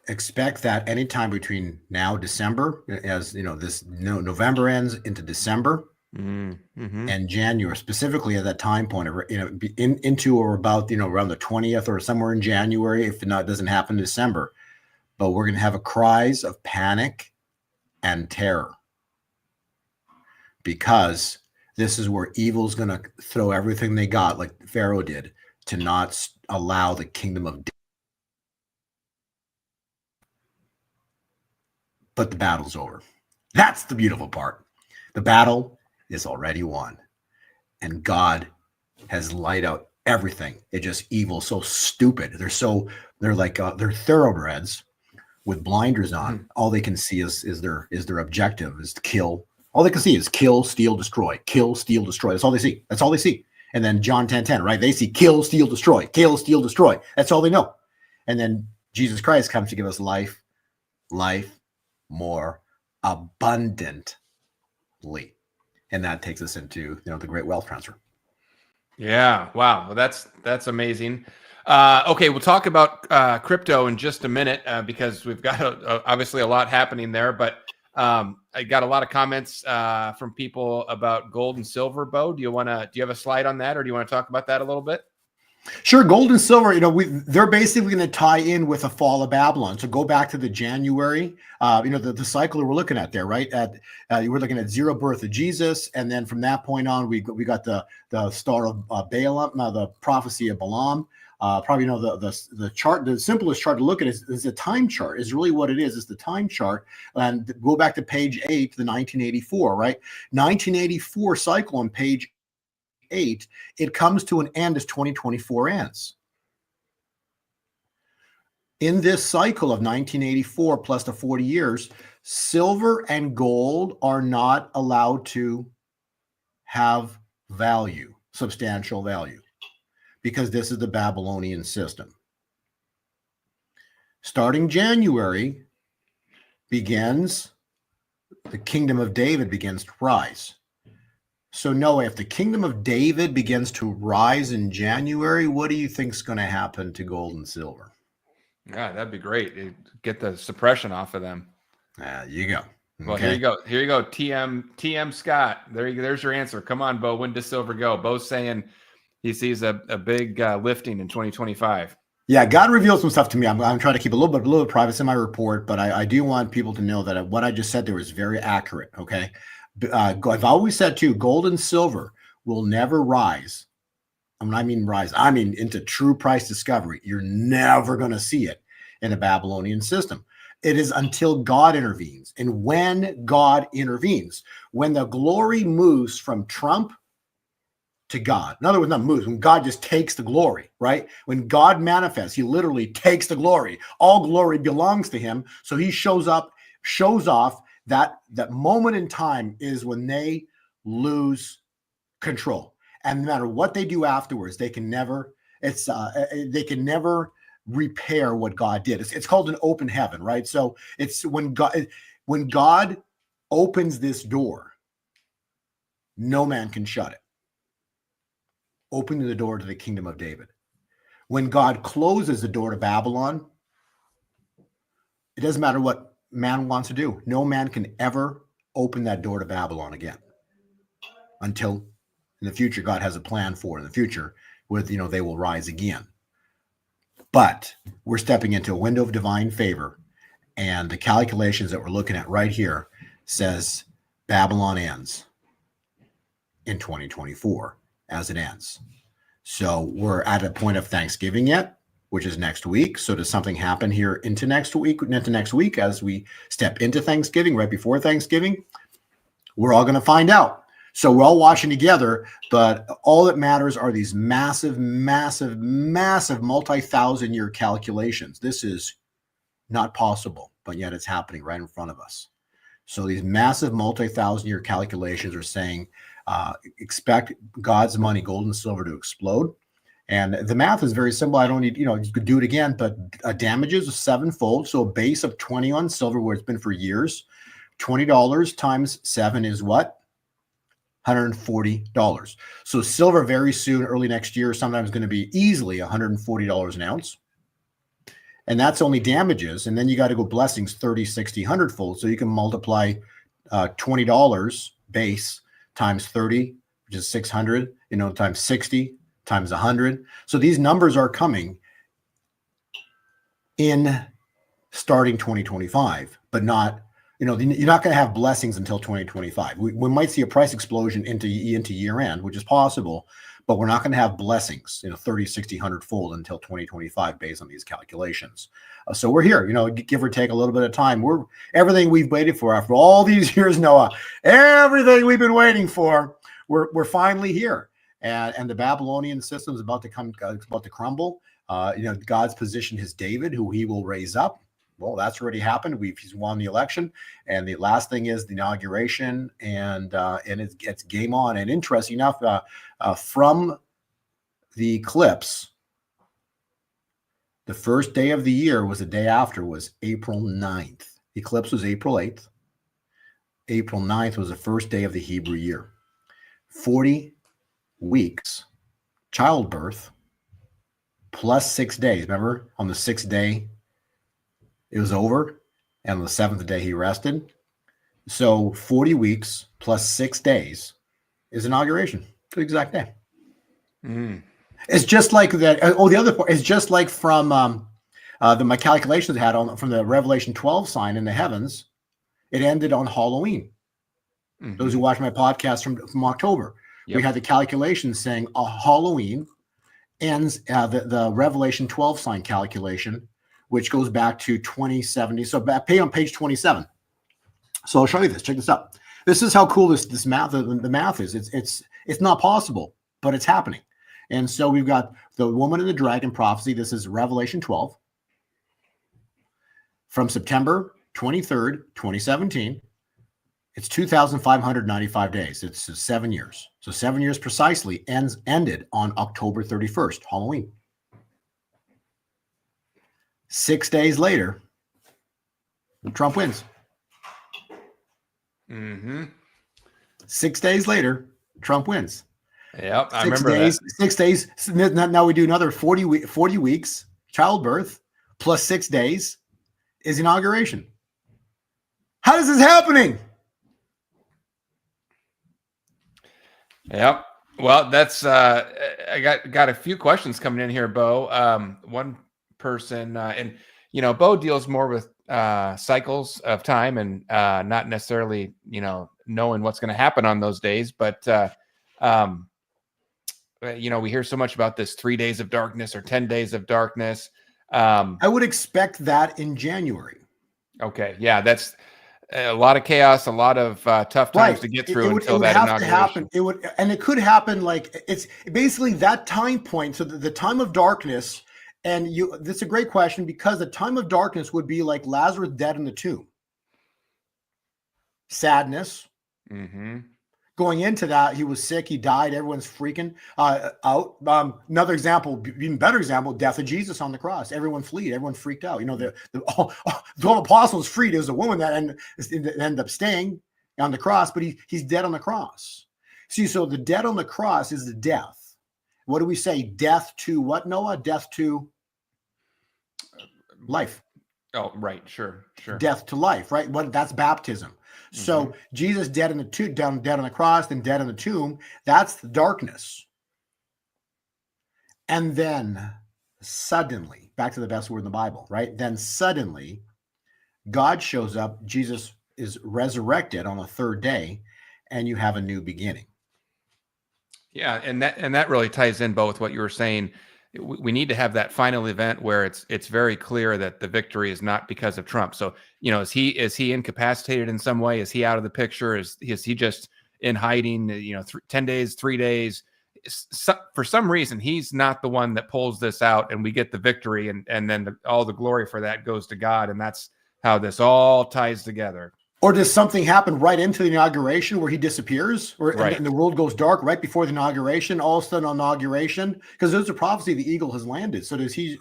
Expect that anytime between now December, as you know, this November ends into December, and January, specifically at that time point, into or about around the 20th or somewhere in January, if it doesn't happen in December. But we're going to have a cries of panic and terror, because this is where evil's going to throw everything they got, like Pharaoh did, to not allow the kingdom of. But the battle's over. That's the beautiful part. The battle is already won, and God has laid out everything. It's just evil, so stupid. They're thoroughbreds with blinders on. All they can see is their objective is to kill. All they can see is kill, steal, destroy. Kill, steal, destroy. That's all they see. That's all they see. And then John 10:10, right? They see kill, steal, destroy. Kill, steal, destroy. That's all they know. And then Jesus Christ comes to give us life more abundantly. And that takes us into the great wealth transfer. Yeah. Wow. Well, that's amazing. Okay, we'll talk about crypto in just a minute because we've got obviously a lot happening there. But I got a lot of comments from people about gold and silver. Bo, do you have a slide on that, or do you want to talk about that a little bit? Sure. Gold and silver, they're basically going to tie in with the fall of Babylon. So go back to the January, the cycle that we're looking at there, right? We're looking at zero birth of Jesus. And then from that point on, we got the star of Balaam, the prophecy of Balaam. Probably the chart, the simplest chart to look at is a time chart is really what it is. It's the time chart. And go back to page 8, the 1984, right? 1984 cycle on page 8, it comes to an end as 2024 ends. In this cycle of 1984 plus the 40 years, silver and gold are not allowed to have value, substantial value, because this is the Babylonian system. Starting January begins, the kingdom of David begins to rise. So Noah, if the kingdom of David begins to rise in January, what do you think is going to happen to gold and silver? Yeah, that'd be great. Get the suppression off of them. There you go. Well, here you go. Here you go. TM Scott. There's your answer. Come on, Bo. When does silver go? Bo's saying he sees a big lifting in 2025. Yeah, God revealed some stuff to me. I'm trying to keep a little bit private in my report, but I do want people to know that what I just said there is very accurate. Okay. I've always said too, gold and silver will never rise. When I mean rise, I mean into true price discovery. You're never going to see it in a Babylonian system. It is until God intervenes. And when God intervenes, when the glory moves from Trump to God, in other words, not moves, when God just takes the glory, right? When God manifests, he literally takes the glory. All glory belongs to him. So he shows off that moment in time is when they lose control. And no matter what they do afterwards, they can never repair what God did. It's called an open heaven, right? So it's when God opens this door, no man can shut it. Opening the door to the kingdom of David. When God closes the door to Babylon, it doesn't matter what man wants to do. No man can ever open that door to Babylon again until in the future God has a plan for in the future with they will rise again. But we're stepping into a window of divine favor, and the calculations that we're looking at right here says Babylon ends in 2024 as it ends. So we're at a point of Thanksgiving yet, which is next week. So does something happen here into next week as we step into Thanksgiving, right before Thanksgiving? We're all going to find out. So we're all watching together, but all that matters are these massive, massive, massive multi-thousand-year calculations. This is not possible, but yet it's happening right in front of us. So these massive multi-thousand-year calculations are saying, expect God's money, gold and silver, to explode. And the math is very simple. I don't need, you could do it again, but damages is sevenfold. So a base of 20 on silver, where it's been for years, $20 times 7 is what? $140. So silver very soon, early next year, sometimes going to be easily $140 an ounce. And that's only damages. And then you got to go blessings 30, 60, 100 fold. So you can multiply $20 base times 30, which is 600, times 60, times 100. So these numbers are coming in starting 2025, but not, you're not going to have blessings until 2025. We might see a price explosion into year end, which is possible, but we're not going to have blessings, 30, 60, 100 fold until 2025 based on these calculations. So we're here, give or take a little bit of time. We're everything we've waited for after all these years, Noah, everything we've been waiting for, we're finally here. And the Babylonian system is about to crumble. God's positioned his David, who he will raise up. Well, that's already happened. He's won the election, and the last thing is the inauguration, and it's game on. And interesting enough, from the eclipse, the first day of the year was the day after, was April 9th. The eclipse was April 8th. April 9th was the first day of the Hebrew year. 40 weeks, childbirth, plus 6 days. Remember, on the 6th day, it was over, and on the 7th day he rested. So 40 weeks plus 6 days is inauguration. The exact day. It's just like that. The other part is just like from my calculations I had from the Revelation 12 sign in the heavens. It ended on Halloween. Those who watch my podcast from October, we had the calculation saying Halloween ends the Revelation 12 sign calculation, which goes back to 2070. So on page 27. So I'll show you this. Check this out. This is how cool this math, the math is. It's not possible, but it's happening. And so we've got the woman and the dragon prophecy. This is Revelation 12 from September 23rd, 2017. It's 2,595 days. It's 7 years. So 7 years precisely ended on October 31st, Halloween. 6 days later, Trump wins. 6 days later, Trump wins. Yep, I remember that. 6 days. Now we do another 40 weeks, childbirth, plus 6 days is inauguration. How is this happening? Yep. Well, that's I got a few questions coming in here, Bo. One person, and Bo deals more with cycles of time and not necessarily knowing what's going to happen on those days, but we hear so much about this 3 days of darkness or 10 days of darkness. I would expect that in January. Okay, yeah, that's a lot of chaos, a lot of tough times to get through until that inauguration. It could happen. Like, it's basically that time point. So the time of darkness. And that's a great question, because the time of darkness would be like Lazarus dead in the tomb. Sadness. Going into that, he was sick, he died, everyone's freaking out. Another example, even better example, death of Jesus on the cross. Everyone fled, everyone freaked out. The 12 apostles freed. It was a woman that ended up staying on the cross, but he's dead on the cross. See, so the dead on the cross is the death. What do we say? Death to what, Noah? Death to life. Oh, right. Sure. Death to life, right? That's baptism. So Jesus dead in the tomb, dead on the cross, then dead in the tomb. That's the darkness. And then suddenly, back to the best word in the Bible, right? Then suddenly, God shows up. Jesus is resurrected on the third day, and you have a new beginning. Yeah, and that really ties in both what you were saying. we need to have that final event where it's very clear that the victory is not because of Trump. So, is he incapacitated in some way? Is he out of the picture? Is he just in hiding? 10 days, 3 days. For some reason, he's not the one that pulls this out, and we get the victory, and then all the glory for that goes to God, and that's how this all ties together. Or does something happen right into the inauguration where he disappears, and the world goes dark right before the inauguration? All of a sudden, on inauguration, because there's a prophecy the eagle has landed. So does he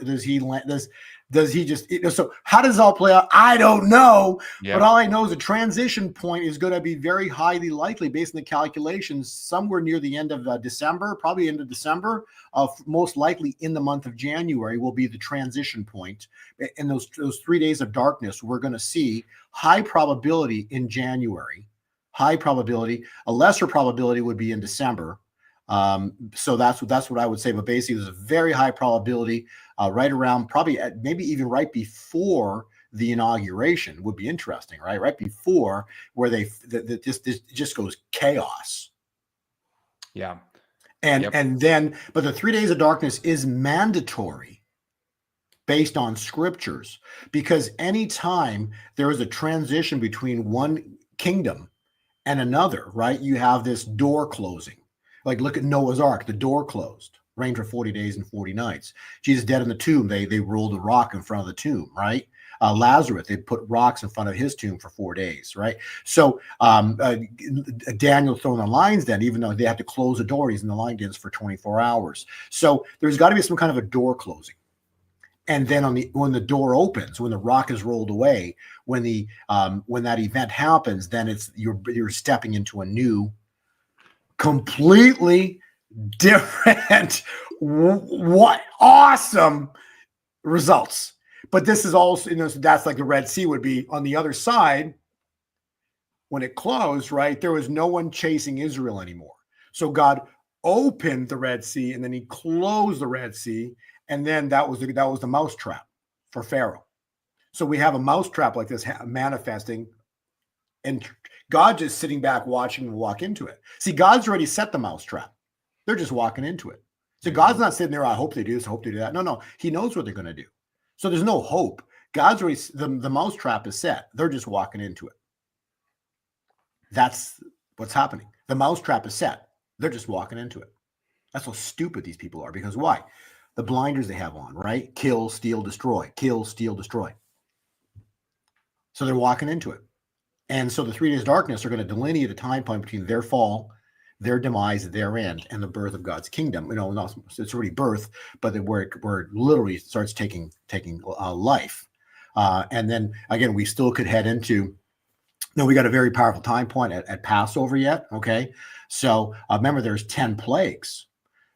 just? So how does it all play out? I don't know. Yeah. But all I know is the transition point is going to be very highly likely, based on the calculations, somewhere near the end of December, probably end of December. Most likely in the month of January will be the transition point. In those 3 days of darkness, we're going to see high probability in January, high probability. A lesser probability would be in December. So that's what I would say. But basically, there's a very high probability right around, probably maybe even right before the inauguration would be interesting, right? Right before, where this just goes chaos. Yeah. And then, but the 3 days of darkness is mandatory based on scriptures, because anytime there is a transition between one kingdom and another, right? You have this door closing. Like, look at Noah's Ark, the door closed, reigned for 40 days and 40 nights. Jesus dead in the tomb. They rolled a rock in front of the tomb, right? Lazarus, they put rocks in front of his tomb for 4 days, right? So Daniel thrown in lions den, even though they have to close the door, he's in the lion dens for 24 hours. So there's got to be some kind of a door closing. And then when the door opens, when the rock is rolled away, when that event happens, then you're stepping into a new, completely different, what awesome results. But this is also, that's like the Red Sea would be on the other side. When it closed, right, there was no one chasing Israel anymore. So God opened the Red Sea, and then he closed the Red Sea, and then that was the mousetrap for Pharaoh. So we have a mousetrap like this manifesting, and God just sitting back watching them walk into it. See, God's already set the mousetrap. They're just walking into it. So God's not sitting there, I hope they do this, I hope they do that. No, he knows what they're going to do. So there's no hope. God's already, the mousetrap is set. They're just walking into it. That's what's happening. The mousetrap is set. They're just walking into it. That's how stupid these people are. Because why? The blinders they have on, right? Kill, steal, destroy. Kill, steal, destroy. So they're walking into it. And so the 3 days of darkness are going to delineate a time point between their fall, their demise, their end, and the birth of God's kingdom. It's already birth, but where it literally starts taking life. And then again, we still could head into. No, we got a very powerful time point at Passover yet. Okay, so remember, there's 10 plagues.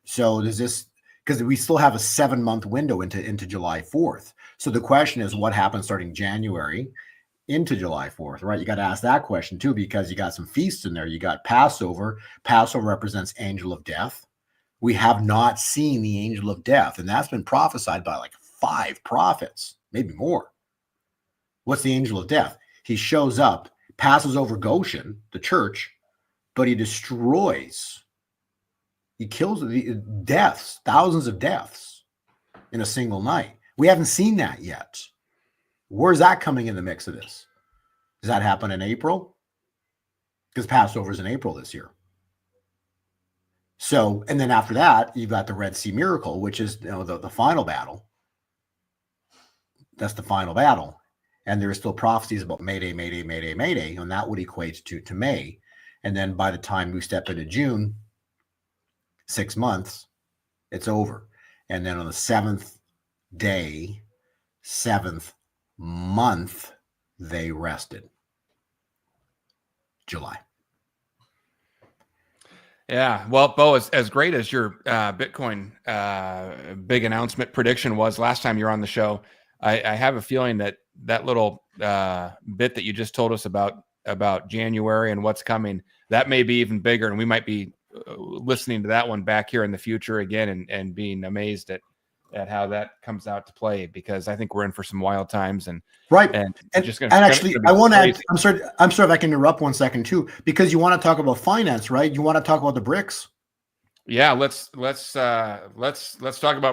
So does this, because we still have a 7-month window into July 4th. So the question is, what happens starting January into July 4th, right? You got to ask that question too, because you got some feasts in there. You got Passover. Passover represents angel of death. We have not seen the angel of death, and that's been prophesied by like 5 prophets, maybe more. What's the angel of death? He shows up, passes over Goshen, the church, but he destroys. He kills the deaths, thousands of deaths in a single night. We haven't seen that yet. Where's that coming in the mix of this? Does that happen in April? Because Passover is in April this year. So, and then after that, you've got the Red Sea miracle, which is the final battle. That's the final battle. And there are still prophecies about Mayday, Mayday, Mayday, Mayday, and that would equate to May. And then by the time we step into June, 6 months, it's over. And then on the 7th day, 7th month, they rested. July. Yeah. Well, Bo, as great as your Bitcoin big announcement prediction was last time you were on the show, I have a feeling that little bit that you just told us about January and what's coming, that may be even bigger, and we might be listening to that one back here in the future again and being amazed at how that comes out to play, because I think we're in for some wild times. And right. And actually, I want to add, I'm sorry if I can interrupt 1 second too, because you want to talk about finance, right? You want to talk about the BRICS. Yeah, let's talk about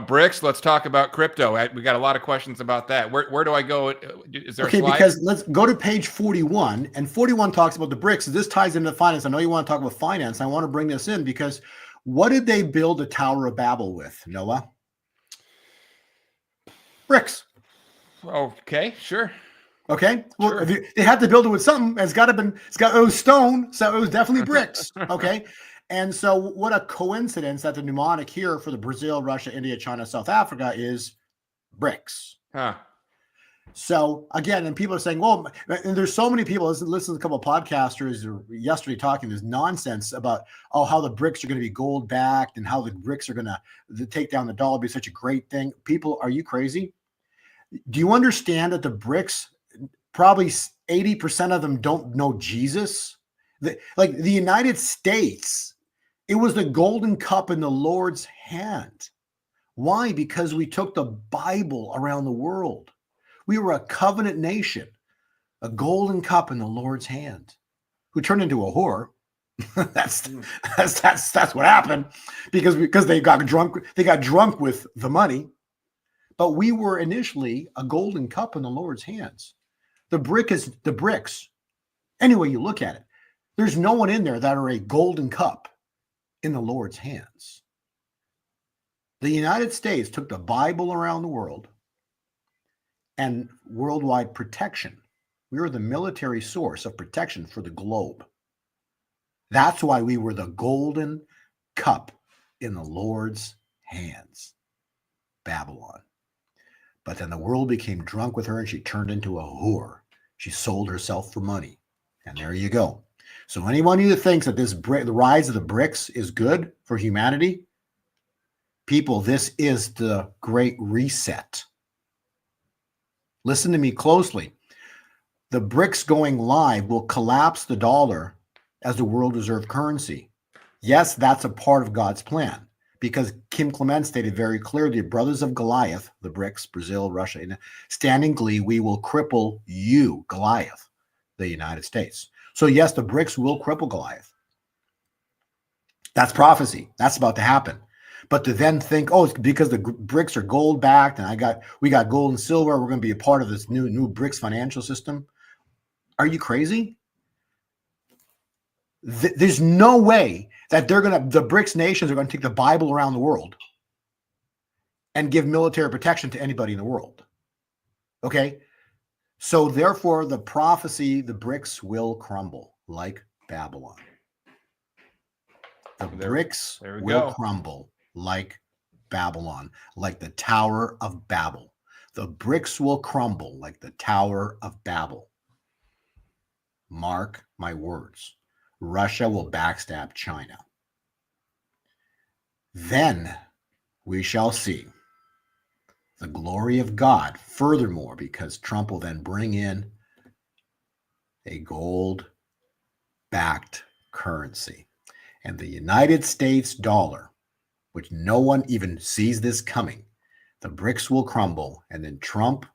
BRICS. Let's talk about crypto. We got a lot of questions about that. Where do I go? Is there a slide? Because let's go to page 41, and 41 talks about the BRICS. This ties into finance. I know you want to talk about finance. I want to bring this in because what did they build the Tower of Babel with, Noah? BRICS. Okay, sure. Okay, well, Sure. they had to build it with something. It was stone, so it was definitely bricks. Okay, and so what a coincidence that the mnemonic here for the Brazil, Russia, India, China, South Africa is BRICS. Huh. So again, and people are saying, well, and there's so many people. Listen to a couple of podcasters yesterday talking this nonsense about how the BRICS are going to be gold backed and how the BRICS are going to take down the dollar, be such a great thing. People, are you crazy? Do you understand that the BRICS, probably 80% of them don't know Jesus? Like the United States, it was the golden cup in the Lord's hand. Why? Because we took the Bible around the world. We were a covenant nation, a golden cup in the Lord's hand, who turned into a whore. that's what happened because they got drunk. They got drunk with the money. But we were initially a golden cup in the Lord's hands. The BRICS. Any way you look at it, there's no one in there that are a golden cup in the Lord's hands. The United States took the Bible around the world and worldwide protection. We were the military source of protection for the globe. That's why we were the golden cup in the Lord's hands. Babylon. But then the world became drunk with her and she turned into a whore. She sold herself for money. And there you go. So anyone who thinks that the rise of the BRICS is good for humanity, people, this is the Great Reset. Listen to me closely. The BRICS going live will collapse the dollar as the world reserve currency. Yes, that's a part of God's plan. Because Kim Clement stated very clearly, brothers of Goliath, the BRICS, Brazil, Russia, stand in glee, we will cripple you, Goliath, the United States. So yes, the BRICS will cripple Goliath. That's prophecy. That's about to happen. But to then think, it's because the BRICS are gold backed and we got gold and silver, we're going to be a part of this new BRICS financial system. Are you crazy? There's no way that the BRICS nations are going to take the Bible around the world and give military protection to anybody in the world. Okay? So therefore, the prophecy, the BRICS will crumble like Babylon. The BRICS will crumble like Babylon, like the Tower of Babel. The BRICS will crumble like the Tower of Babel. Mark my words. Russia will backstab China. Then we shall see the glory of God. Furthermore, because Trump will then bring in a gold-backed currency. And the United States dollar, which no one even sees this coming, the BRICS will crumble, and then Trump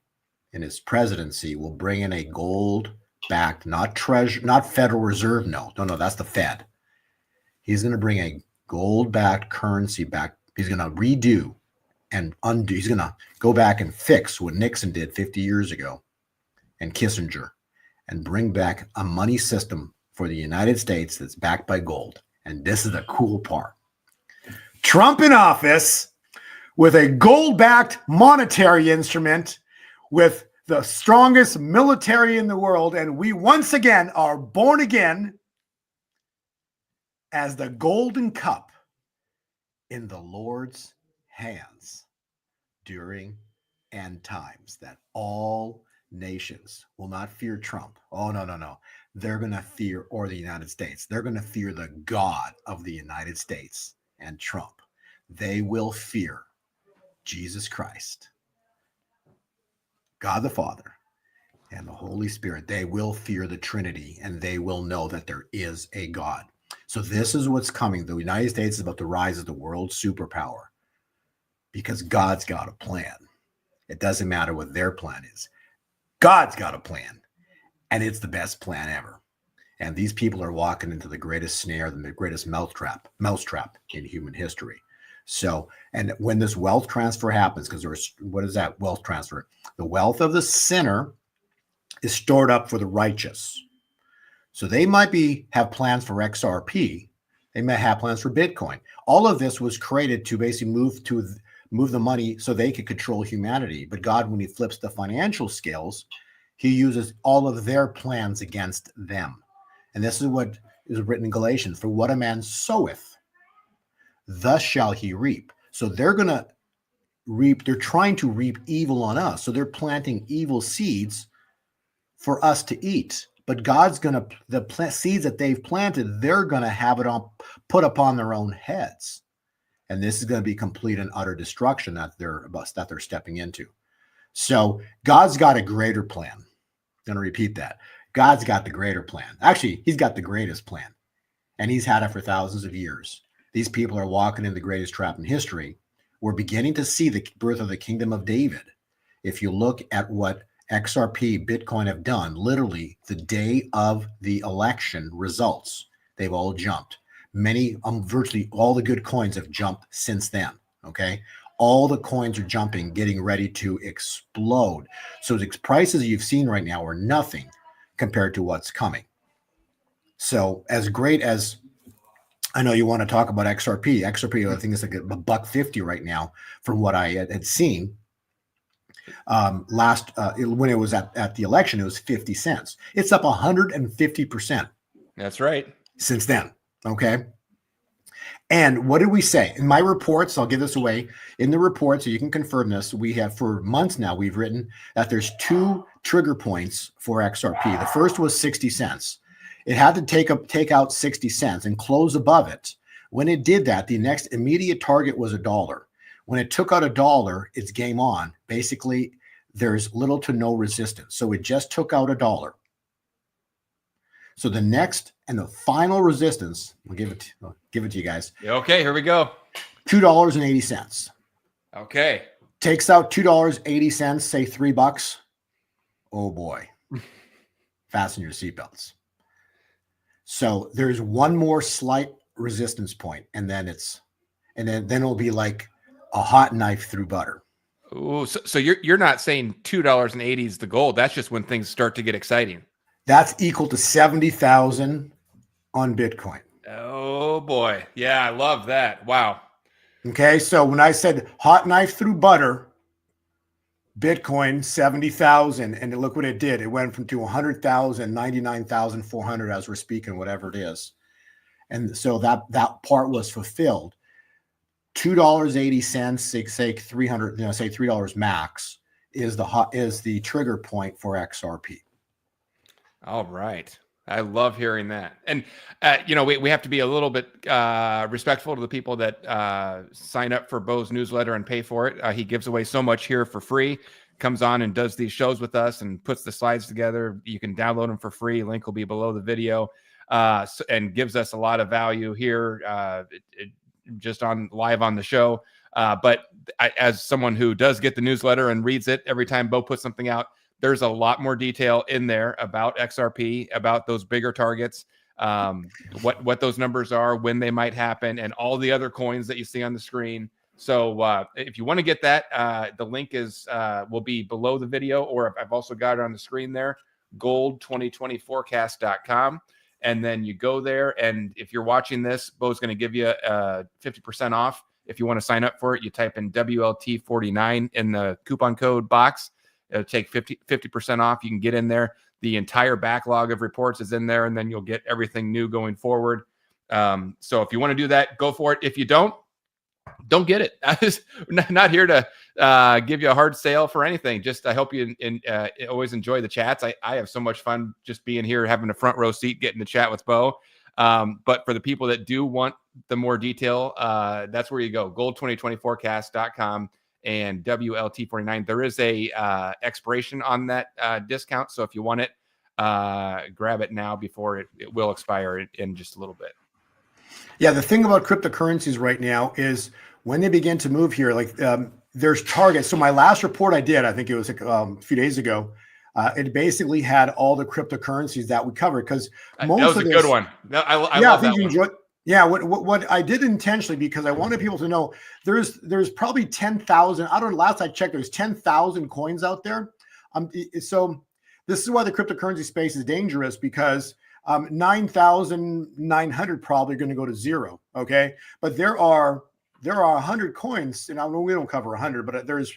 in his presidency will bring in a gold-backed, not Federal Reserve note. No, that's the Fed. He's going to bring a gold-backed currency back. He's going to redo and undo. He's going to go back and fix what Nixon did 50 years ago and Kissinger and bring back a money system for the United States that's backed by gold. And this is the cool part. Trump in office with a gold-backed monetary instrument with the strongest military in the world. And we once again are born again as the golden cup in the Lord's hands during end times, that all nations will not fear Trump. Oh, no. They're going to fear, or the United States. They're going to fear the God of the United States and Trump. They will fear Jesus Christ, God the Father, and the Holy Spirit. They will fear the Trinity, and they will know that there is a God. So this is what's coming. The United States is about to rise as the world superpower because God's got a plan. It doesn't matter what their plan is. God's got a plan, and it's the best plan ever. And these people are walking into the greatest snare and the greatest mousetrap in human history. So, and when this wealth transfer happens, because what is that wealth transfer? The wealth of the sinner is stored up for the righteous. So they might have plans for XRP. They may have plans for Bitcoin. All of this was created to basically move the money so they could control humanity. But God, when he flips the financial scales, he uses all of their plans against them. And this is what is written in Galatians: for what a man soweth, thus shall he reap. So they're going to reap, they're trying to reap evil on us. So they're planting evil seeds for us to eat. But God's going to, the seeds that they've planted, they're going to have it put upon their own heads. And this is going to be complete and utter destruction that they're stepping into. So God's got a greater plan. I'm going to repeat that. God's got the greater plan. Actually, he's got the greatest plan. And he's had it for thousands of years. These people are walking in the greatest trap in history. We're beginning to see the birth of the kingdom of David. If you look at what XRP, Bitcoin have done, literally the day of the election results, they've all jumped. Many, virtually all the good coins have jumped since then. Okay. All the coins are jumping, getting ready to explode. So the prices you've seen right now are nothing compared to what's coming. So as great as, I know you want to talk about XRP, I think it's like $1.50 right now from what I had seen. When it was at the election, it was 50 cents. It's up 150%. That's right. Since then. Okay. And what did we say in my reports? I'll give this away in the report so you can confirm this. We have, for months now, we've written that there's 2 trigger points for XRP. The first was 60 cents. It had to take out 60 cents and close above it. When it did that, the next immediate target was $1. When it took out $1, it's game on. Basically, there's little to no resistance. So it just took out $1. So the next and the final resistance, I'll give it to you guys. Okay, here we go. $2.80. Okay. Takes out $2.80, say $3. Oh boy. Fasten your seatbelts. So there's one more slight resistance point, and then it'll be like a hot knife through butter. Oh, so you're not saying $2.80 is the goal. That's just when things start to get exciting. That's equal to 70,000 on Bitcoin. Oh boy. Yeah, I love that. Wow. Okay, so when I said hot knife through butter, Bitcoin 70,000, and look what it did. It went from 100,000, 99,400 as we're speaking, whatever it is. And so that part was fulfilled. $2.80, say 300, say $3 max is the trigger point for XRP. All right. I love hearing that. And, we have to be a little bit respectful to the people that sign up for Bo's newsletter and pay for it. He gives away so much here for free, comes on and does these shows with us and puts the slides together. You can download them for free. Link will be below the video, and gives us a lot of value here just on live on the show. But as someone who does get the newsletter and reads it every time Bo puts something out, there's a lot more detail in there about XRP, about those bigger targets, what those numbers are, when they might happen, and all the other coins that you see on the screen. So if you want to get that, the link will be below the video, or I've also got it on the screen there, gold2020forecast.com. And then you go there, and if you're watching this, Bo's going to give you 50% off. If you want to sign up for it, you type in WLT49 in the coupon code box. It'll take 50% off. You can get in there. The entire backlog of reports is in there, and then you'll get everything new going forward. So if you want to do that, go for it. If you don't get it. I'm just not here to give you a hard sale for anything. Just I hope you always enjoy the chats. I have so much fun just being here, having a front row seat, getting to chat with Bo. But for the people that do want the more detail, that's where you go, gold2020forecast.com. and WLT49. There is a expiration on that discount. So if you want it, grab it now before it will expire in just a little bit. Yeah, the thing about cryptocurrencies right now is when they begin to move here, like there's targets. So my last report I did, I think it was a few days ago, It basically had all the cryptocurrencies that we covered because most that was of a this, good one. I yeah, love I think that you one. enjoyed. Yeah, what I did intentionally because I wanted people to know there's probably 10,000. I don't know. Last I checked, there's 10,000 coins out there. So this is why the cryptocurrency space is dangerous because 9,900 probably going to go to zero. Okay, but there are 100 coins, and I know we don't cover 100, but there's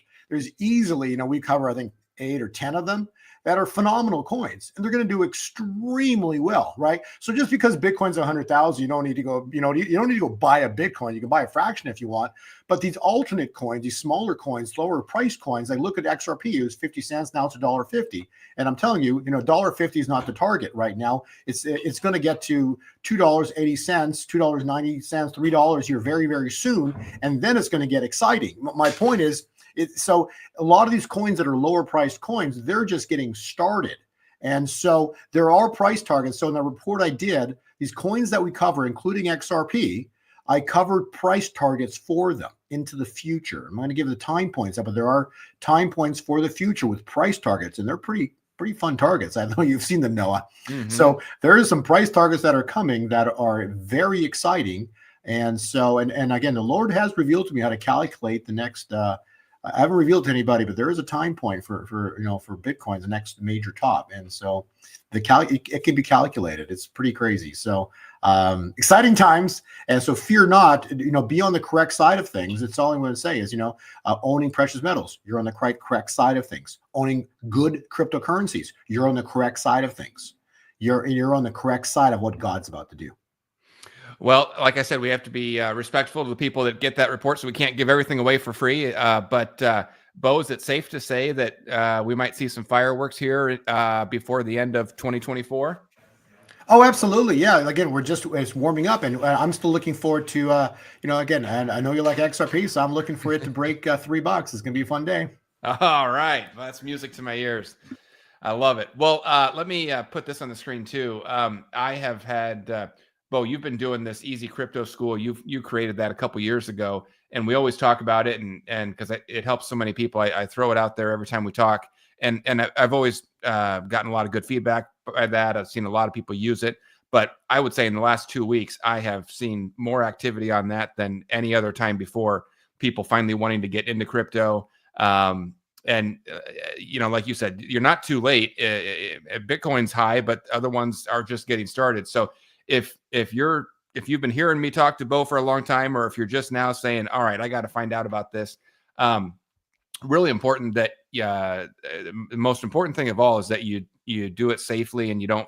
easily, we cover I think 8 or 10 of them that are phenomenal coins, and they're going to do extremely well, right? So just because Bitcoin's 100,000, you don't need to go, you don't need to go buy a Bitcoin. You can buy a fraction if you want, but these alternate coins, these smaller coins, lower price coins, like look at XRP, it was 50 cents, now it's $1.50. And I'm telling you, $1.50 is not the target right now. It's going to get to $2.80, $2.90, $3 here very, very soon, and then it's going to get exciting. My point is, so a lot of these coins that are lower priced coins, they're just getting started. And so there are price targets. So in the report I did, these coins that we cover, including XRP, I covered price targets for them into the future. I'm going to give the time points up, but there are time points for the future with price targets, and they're pretty fun targets. I know you've seen them, Noah. Mm-hmm. So there is some price targets that are coming that are very exciting. And so, and again, the Lord has revealed to me how to calculate the next, I haven't revealed to anybody, but there is a time point for Bitcoin, the next major top. And so it can be calculated. It's pretty crazy. So exciting times. And so fear not, be on the correct side of things. It's all I'm going to say is, owning precious metals, you're on the correct side of things. Owning good cryptocurrencies, you're on the correct side of things. You're on the correct side of what God's about to do. Well, like I said, we have to be respectful to the people that get that report, so we can't give everything away for free. But Bo, is it safe to say that we might see some fireworks here before the end of 2024? Oh, absolutely. Yeah. Again, it's warming up, and I'm still looking forward to, again, and I know you like XRP, so I'm looking for it to break $3. It's going to be a fun day. All right. Well, that's music to my ears. I love it. Well, let me put this on the screen too. I have had, Bo, you've been doing this Easy Crypto School. You created that a couple years ago, and we always talk about it, and because it helps so many people, I throw it out there every time we talk, and I've always gotten a lot of good feedback by that. I've seen a lot of people use it, but I would say in the last 2 weeks, I have seen more activity on that than any other time before. People finally wanting to get into crypto. And like you said, you're not too late. Bitcoin's high, but other ones are just getting started. So if you've been hearing me talk to Bo for a long time, or if you're just now saying, all right, I got to find out about this, really important that the most important thing of all is that you do it safely and you don't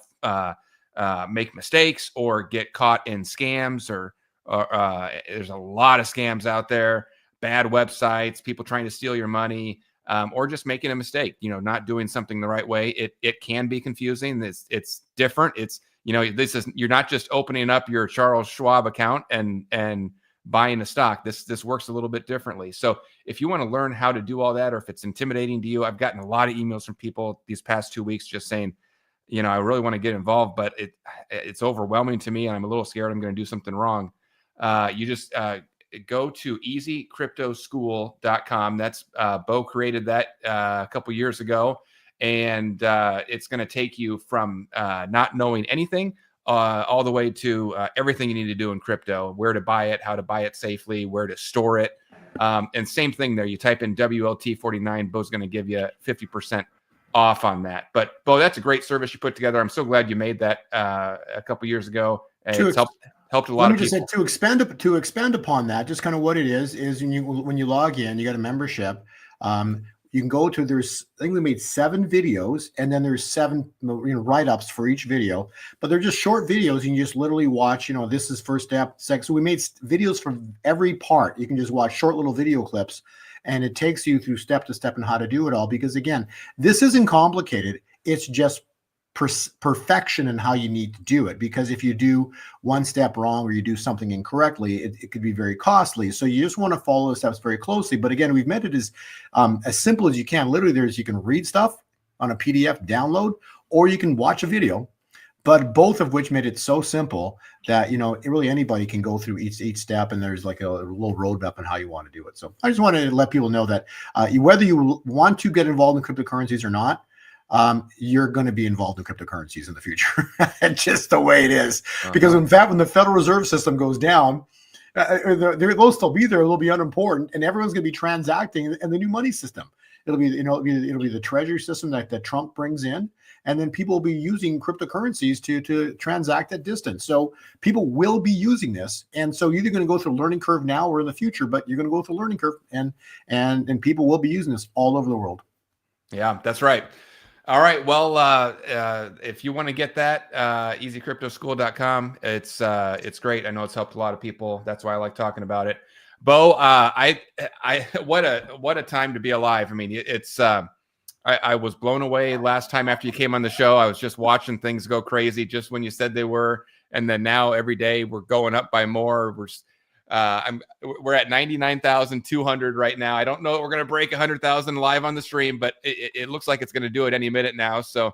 make mistakes or get caught in scams or there's a lot of scams out there, bad websites, people trying to steal your money. Or just making a mistake, not doing something the right way. It can be confusing. It's different. It's, you're not just opening up your Charles Schwab account and buying a stock. This works a little bit differently. So if you want to learn how to do all that, or if it's intimidating to you, I've gotten a lot of emails from people these past 2 weeks just saying, I really want to get involved, but it's overwhelming to me and I'm a little scared I'm going to do something wrong. You just go to easycryptoschool.com. That's Bo created that a couple years ago, and it's going to take you from not knowing anything all the way to everything you need to do in crypto, where to buy it, how to buy it safely, where to store it. And same thing there. You type in WLT49, Bo's going to give you 50% off on that. But Bo, that's a great service you put together. I'm so glad you made that a couple years ago. It's helped a lot of people. Let me just say, to expand upon that, just kind of what it is when you log in, you got a membership. You can go to, I think we made 7 videos, and then there's 7 write-ups for each video, but they're just short videos. You can just literally watch, this is first step, second. So we made videos from every part. You can just watch short little video clips, and it takes you through step to step and how to do it all. Because again, this isn't complicated. It's just perfection in how you need to do it, because if you do one step wrong or you do something incorrectly, it could be very costly. So you just want to follow the steps very closely. But again, we've made it as simple as you can. Literally, you can read stuff on a PDF download, or you can watch a video, but both of which made it so simple that really anybody can go through each step, and there's like a little roadmap on how you want to do it. So I just wanted to let people know that whether you want to get involved in cryptocurrencies or not, you're going to be involved in cryptocurrencies in the future. Just the way it is. Because in fact, when the Federal Reserve System goes down, they'll still be there. They'll be unimportant, and everyone's going to be transacting in the new money system. It'll be, it'll be the treasury system that Trump brings in, and then people will be using cryptocurrencies to transact at distance. So people will be using this, and so you're either going to go through a learning curve now or in the future, but you're going to go through a learning curve, and people will be using this all over the world. Yeah, that's right. All right. Well, if you want to get that, easycryptoschool.com. It's great. I know it's helped a lot of people. That's why I like talking about it. Bo, what a time to be alive. I mean, it's I was blown away last time after you came on the show. I was just watching things go crazy just when you said they were, and then now every day we're going up by more. We're at 99,200 right now. I don't know if we're going to break 100,000 live on the stream, but it looks like it's going to do it any minute now. So,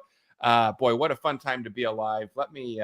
boy, what a fun time to be alive. Let me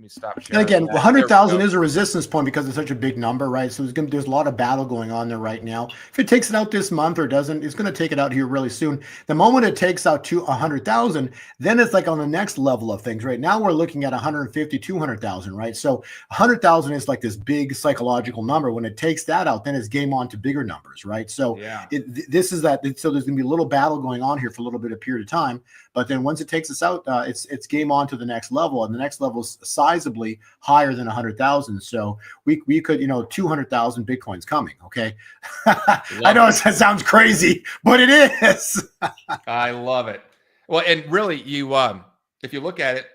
stop sharing. And again, 100,000 is a resistance point because it's such a big number, right? So there's a lot of battle going on there right now. If it takes it out this month or doesn't, it's going to take it out here really soon. The moment it takes out to 100,000, then it's like on the next level of things. Right now, we're looking at 150, 200,000, right? So 100,000 is like this big psychological number. When it takes that out, then it's game on to bigger numbers, right? So this is that. So there's going to be a little battle going on here for a little bit of period of time. But then once it takes us out, it's game on to the next level, and the next level is sizably higher than 100,000. So we could, 200,000 Bitcoins coming. Okay, I know it sounds crazy, but it is. I love it. Well, and really, if you look at it,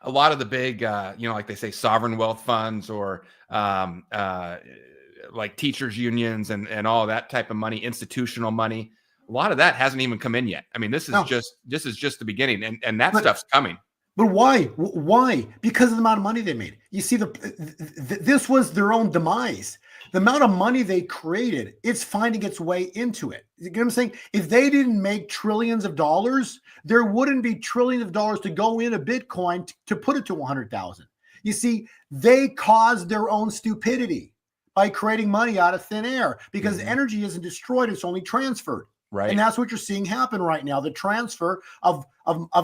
a lot of the big, like they say, sovereign wealth funds or like teachers unions and all that type of money, institutional money. A lot of that hasn't even come in yet. I mean, this is just the beginning, and that stuff's coming. But why? Why? Because of the amount of money they made. You see, this was their own demise. The amount of money they created, it's finding its way into it. You get what I'm saying? If they didn't make trillions of dollars, there wouldn't be trillions of dollars to go into Bitcoin to put it to 100,000. You see, they caused their own stupidity by creating money out of thin air because energy isn't destroyed, it's only transferred. Right. And that's what you're seeing happen right now, the transfer of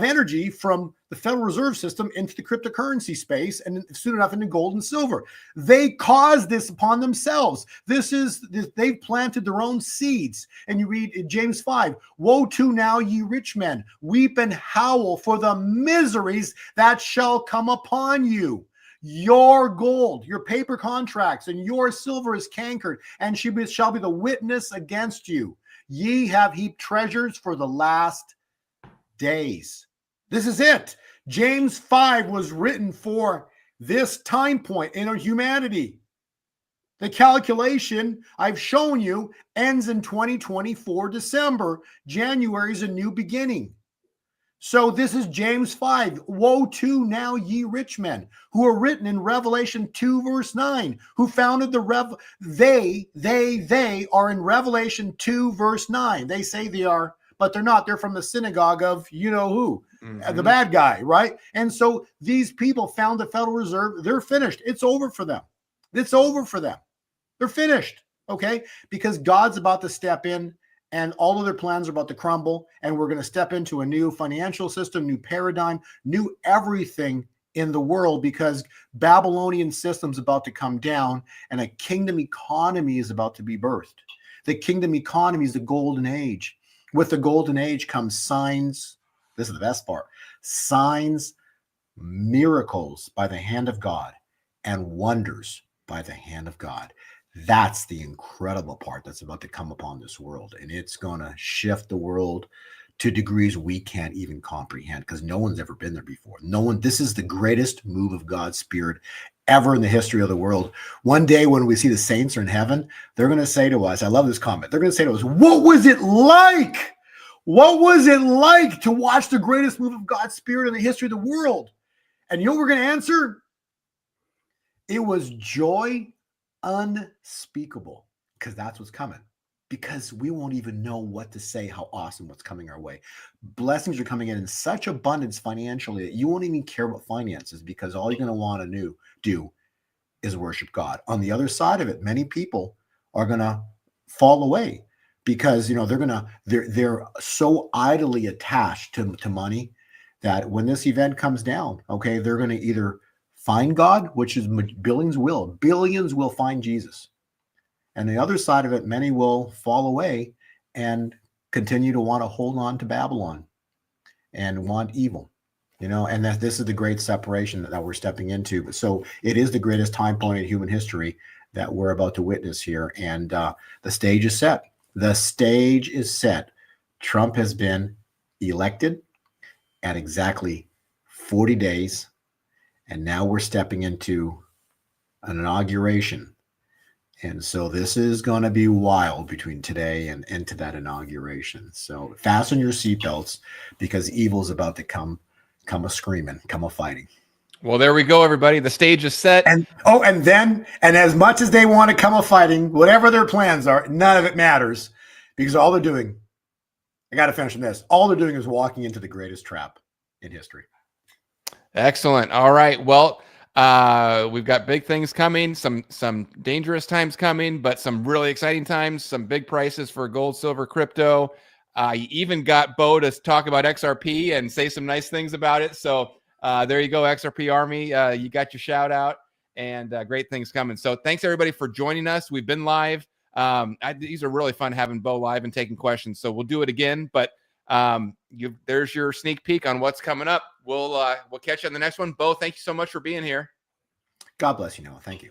energy from the Federal Reserve System into the cryptocurrency space and soon enough into gold and silver. They caused this upon themselves. They've planted their own seeds. And you read in James 5, woe to now ye rich men, weep and howl for the miseries that shall come upon you. Your gold, your paper contracts, and your silver is cankered, and shall be the witness against you. Ye have heaped treasures for the last days. This is it. James 5 was written for this time point in our humanity. The calculation I've shown you ends in 2024 December. January is a new beginning. So this is James 5. Woe to now ye rich men, who are written in Revelation 2 verse 9, who founded they are in Revelation 2 verse 9. They say they are, but they're not. They're from the synagogue of who, the bad guy, right? And so these people found the Federal Reserve. They're finished. It's over for them. It's over for them. They're finished, okay? Because God's about to step in. And all of their plans are about to crumble, and we're going to step into a new financial system, new paradigm, new everything in the world, because Babylonian system's about to come down and a kingdom economy is about to be birthed. The kingdom economy is the golden age. With the golden age comes signs. This is the best part. Signs, miracles by the hand of God, and wonders by the hand of God. That's the incredible part that's about to come upon this world. And it's going to shift the world to degrees we can't even comprehend, because no one's ever been there before. This is the greatest move of God's Spirit ever in the history of the world. One day when we see the saints are in heaven, they're going to say to us, I love this comment, they're going to say to us, what was it like? What was it like to watch the greatest move of God's Spirit in the history of the world? And you know what we're going to answer? It was joy unspeakable, because that's what's coming. Because we won't even know what to say, how awesome what's coming our way. Blessings are coming in such abundance financially that you won't even care about finances, because all you're going to want to do is worship God. On the other side of it, many people are going to fall away because they're so idly attached to money that when this event comes down, okay, they're going to either find God, which is billions will find Jesus, and the other side of it, many will fall away and continue to want to hold on to Babylon and want evil, and that this is the great separation that we're stepping into. So it is the greatest time point in human history that we're about to witness here, and the stage is set. The stage is set. Trump has been elected at exactly 40 days, and now we're stepping into an inauguration. And so this is going to be wild between today and into that inauguration. So fasten your seatbelts, because evil is about to come a screaming, come a fighting. Well, there we go, everybody. The stage is set. And as much as they want to come a fighting, whatever their plans are, none of it matters, because all they're doing, I got to finish on this, all they're doing is walking into the greatest trap in history. Excellent. All right. Well, we've got big things coming, some dangerous times coming, but some really exciting times, some big prices for gold, silver, crypto. You even got Bo to talk about XRP and say some nice things about it. So there you go, XRP Army. You got your shout out, and great things coming. So thanks everybody for joining us. We've been live. These are really fun having Bo live and taking questions. So we'll do it again, but there's your sneak peek on what's coming up. We'll catch you on the next one. Bo, thank you so much for being here. God bless you, Noah. Thank you.